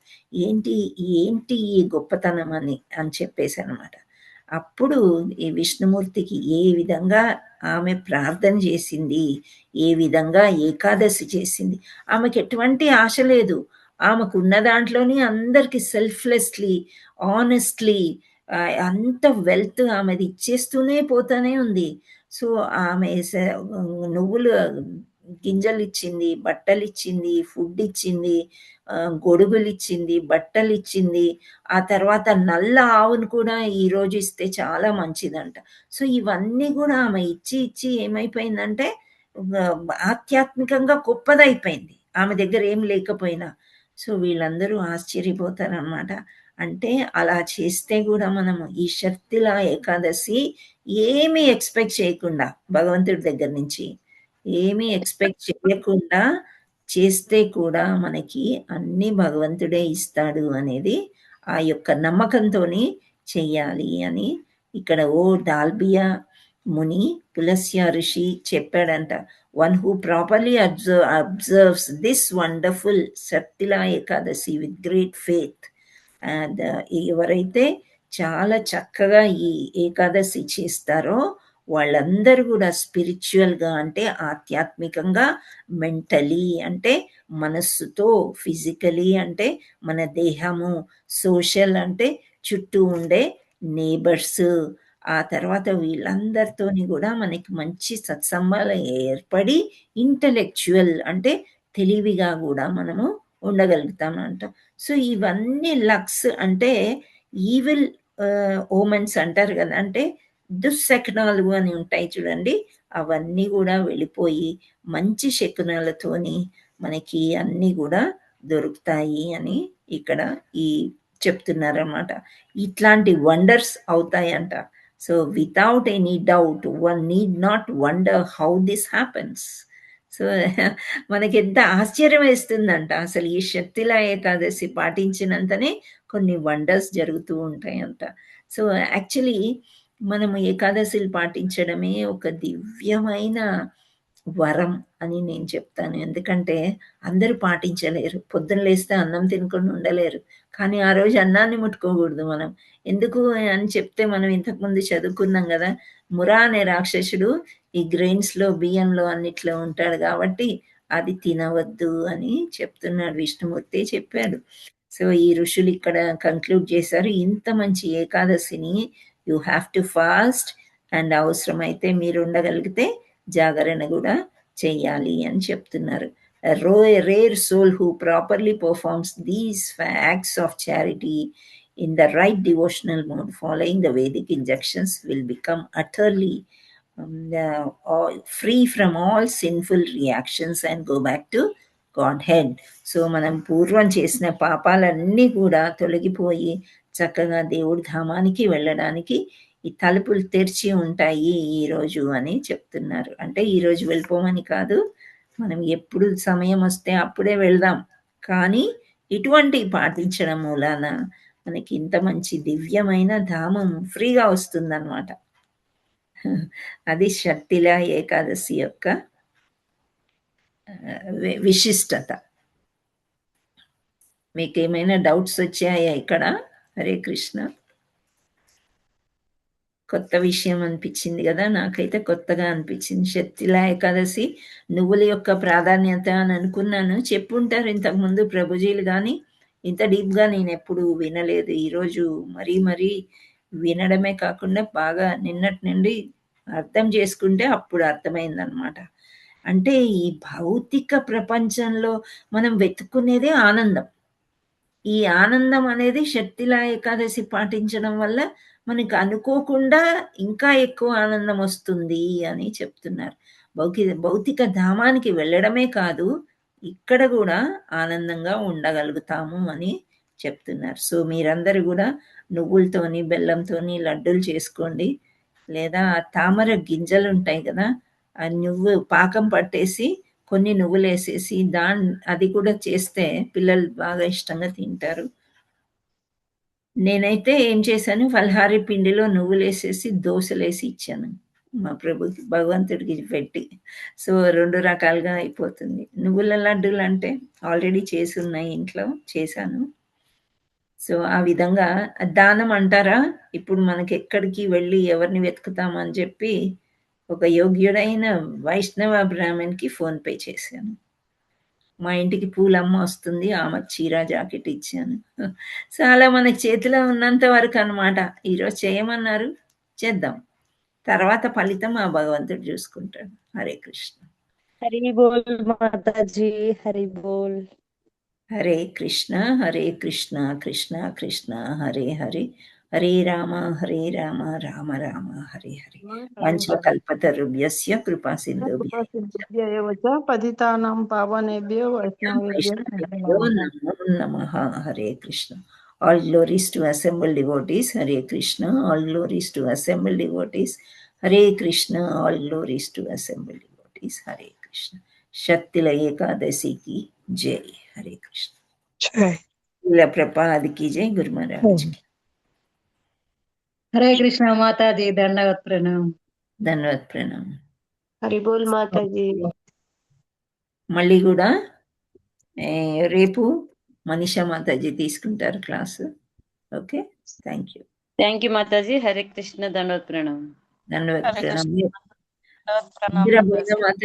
ఏంటి ఏంటి ఈ గొప్పతనం అని చెప్పేసి అనమాట. అప్పుడు ఈ విష్ణుమూర్తికి ఏ విధంగా ఆమె ప్రార్థన చేసింది, ఏ విధంగా ఏకాదశి చేసింది, ఆమెకి ఎటువంటి ఆశ లేదు. ఆమెకు ఉన్న దాంట్లోనే అందరికి సెల్ఫ్లెస్లీ, ఆనెస్ట్లీ అంత వెల్త్ ఆమెది ఇచ్చేస్తూనే పోతానే ఉంది. సో ఆమె నువ్వులు గింజలు ఇచ్చింది, బట్టలు ఇచ్చింది, ఫుడ్ ఇచ్చింది, గొడుగులు ఇచ్చింది, బట్టలు ఇచ్చింది. ఆ తర్వాత నల్ల ఆవును కూడా ఈరోజు ఇస్తే చాలా మంచిదంట. సో ఇవన్నీ కూడా ఆమె ఇచ్చి ఇచ్చి ఏమైపోయిందంటే ఆధ్యాత్మికంగా గొప్పదైపోయింది ఆమె దగ్గర ఏం లేకపోయినా. సో వీళ్ళందరూ ఆశ్చర్యపోతారనమాట. అంటే అలా చేస్తే కూడా మనము ఈ శక్తిలా ఏకాదశి ఏమీ ఎక్స్పెక్ట్ చేయకుండా, భగవంతుడి దగ్గర నుంచి ఏమీ ఎక్స్పెక్ట్ చేయకుండా చేస్తే కూడా మనకి అన్ని భగవంతుడే ఇస్తాడు అనేది ఆ యొక్క నమ్మకంతోని చెయ్యాలి అని ఇక్కడ ఓ డాల్బియా ముని పులస్య ఋషి చెప్పాడంట. One who properly observes this wonderful Sattila Ekadashi with great faith, and ఎవరైతే చాలా చక్కగా ఈ ఏకాదశి చేస్తారో వాళ్ళందరూ కూడా స్పిరిచువల్గా అంటే ఆధ్యాత్మికంగా, మెంటలీ అంటే మనస్సుతో, ఫిజికలీ అంటే మన దేహము, సోషల్ అంటే చుట్టూ ఉండే నేబర్స్, ఆ తర్వాత వీళ్ళందరితోని కూడా మనకి మంచి సత్సంబంధాలు ఏర్పడి ఇంటలెక్చువల్ అంటే తెలివిగా కూడా మనము ఉండగలుగుతామంట. సో ఇవన్నీ లక్స్ అంటే ఈవిల్ ఓమెన్స్ అంటారు కదా, అంటే దుశ్శకునాలు అని ఉంటాయి చూడండి, అవన్నీ కూడా వెళ్ళిపోయి మంచి శకునాలతోని మనకి అన్నీ కూడా దొరుకుతాయి అని ఇక్కడ ఈ చెప్తున్నారన్నమాట. ఇట్లాంటి వండర్స్ అవుతాయంట. So without any doubt one need not wonder how this happens. So మనకి ఎంత ఆశ్చర్యం వేస్తుందంట, అసలు ఈ శక్తిలా ఏకాదశి పాటించినంతనే కొన్ని వండర్స్ జరుగుతూ ఉంటాయంట. సో యాక్చువల్లీ మనము ఏకాదశిలు పాటించడమే ఒక దివ్యమైన వరం అని నేను చెప్తాను. ఎందుకంటే అందరూ పాటించలేరు, పొద్దున లేస్తే అన్నం తినకుండా ఉండలేరు, కానీ ఆ రోజు అన్నాన్ని ముట్టుకోకూడదు మనం. ఎందుకు అని చెప్తే మనం ఇంతకుముందు చదువుకున్నాం కదా, మురా అనే రాక్షసుడు ఈ గ్రెయిన్స్లో, బియ్యంలో అన్నిట్లో ఉంటాడు కాబట్టి అది తినవద్దు అని చెప్తున్నాడు, విష్ణుమూర్తి చెప్పాడు. సో ఈ ఋషులు ఇక్కడ కంక్లూడ్ చేశారు, ఇంత మంచి ఏకాదశిని you have to fast, and అవసరమైతే మీరు ఉండగలిగితే జాగరణ కూడా చెయ్యాలి అని చెప్తున్నారు. Rare soul who properly performs these acts of charity in the right devotional mode following the Vedic injunctions will become utterly free from all sinful reactions and go back to Godhead. So మనం పూర్వం చేసిన పాపాలన్నీ కూడా తొలగిపోయి చక్కగా దేవుడి ధామానికి వెళ్ళడానికి ఈ తలుపులు తెరిచి ఉంటాయి ఈరోజు అని చెప్తున్నారు. అంటే ఈరోజు వెళ్ళిపోమని కాదు, మనం ఎప్పుడు సమయం వస్తే అప్పుడే వెళ్దాం, కానీ ఇటువంటి పాటించడం మూలాన మనకి ఇంత మంచి దివ్యమైన ధామం ఫ్రీగా వస్తుందన్నమాట. అది శక్తిలా ఏకాదశి యొక్క విశిష్టత. మీకు ఏమైనా డౌట్స్ వచ్చాయా ఇక్కడ? హరే కృష్ణ. కొత్త విషయం అనిపించింది కదా, నాకైతే కొత్తగా అనిపించింది. శక్తిలా ఏకాదశి నువ్వుల యొక్క ప్రాధాన్యత అని అనుకున్నాను, చెప్పుంటారు ఇంతకుముందు ప్రభుజీలు, కానీ ఇంత డీప్గా నేను ఎప్పుడు వినలేదు. ఈరోజు మరీ వినడమే కాకుండా బాగా నిన్నటి నుండి అర్థం చేసుకుంటే అప్పుడు అర్థమైందనమాట. అంటే ఈ భౌతిక ప్రపంచంలో మనం వెతుక్కునేదే ఆనందం. ఈ ఆనందం అనేది శక్తిలా ఏకాదశి పాటించడం వల్ల మనకు అనుకోకుండా ఇంకా ఎక్కువ ఆనందం వస్తుంది అని చెప్తున్నారు. భౌతిక ధామానికి వెళ్ళడమే కాదు, ఇక్కడ కూడా ఆనందంగా ఉండగలుగుతాము అని చెప్తున్నారు. సో మీరందరూ కూడా నువ్వులతోని బెల్లంతోని లడ్డూలు చేసుకోండి. లేదా ఆ తామర గింజలు ఉంటాయి కదా, ఆ నువ్వు పాకం పట్టేసి కొన్ని నువ్వులు వేసేసి అది కూడా చేస్తే పిల్లలు బాగా ఇష్టంగా తింటారు. నేనైతే ఏం చేశాను, ఫలహారి పిండిలో నువ్వులు వేసేసి దోశలు వేసి ఇచ్చాను మా ప్రభుకి, భగవంతుడికి పెట్టి. సో 2 రకాలుగా అయిపోతుంది. నువ్వుల లడ్డూలు అంటే ఆల్రెడీ చేసి ఉన్నాయి, ఇంట్లో చేశాను. సో ఆ విధంగా దానం అంటారా, ఇప్పుడు మనకి ఎక్కడికి వెళ్ళి ఎవరిని వెతుకుతామని చెప్పి ఒక యోగ్యుడైన వైష్ణవ బ్రాహ్మణ్కి ఫోన్ పే చేశాను. మా ఇంటికి పూలమ్మ వస్తుంది, ఆమె చీర జాకెట్ ఇచ్చాను. సో అలా మనకి చేతిలో ఉన్నంత వరకు అనమాట. ఈరోజు చేయమన్నారు, చేద్దాం. తర్వాత ఫలితం ఆ భగవంతుడు చూసుకుంటాడు. హరే కృష్ణ. హరి బోల్ మాతాజీ, హరి బోల్. హరే కృష్ణ కృష్ణ కృష్ణ హరే హరే, హరే రామ రామ రామ హరే హరే. వంచకల్పతరుభ్యస్య కృపా సింధుభ్యో పతితానాం పావనేభ్యో వైష్ణవేభ్యో నమో నమః. Hare Krishna. All glories to assembled devotees. Hare Krishna. All glories to assembled devotees. Hare Krishna. All glories to assembled devotees. Hare Krishna. Shaktila Ekadasi ki jai. Hare Krishna. జై. Srila Prabhupada ki jai. Guru Maharaj ki. Hare Krishna మాతాజీ, దండవత్ ప్రణామ్. ధన్యవాద్ ప్రణామ్. హరి బోల్ మాతాజీ. మళ్ళీ కూడా రేపు మనీషా మాతాజీ తీసుకుంటారు class. Okay, thank you. Thank you మాతాజీ. హరే కృష్ణ, దండవత్ ప్రణామ్. ధన్యవాద్ హరే ప్రణామ్. కృష్ణ. ఇందిరా బోయిన మాతాజీ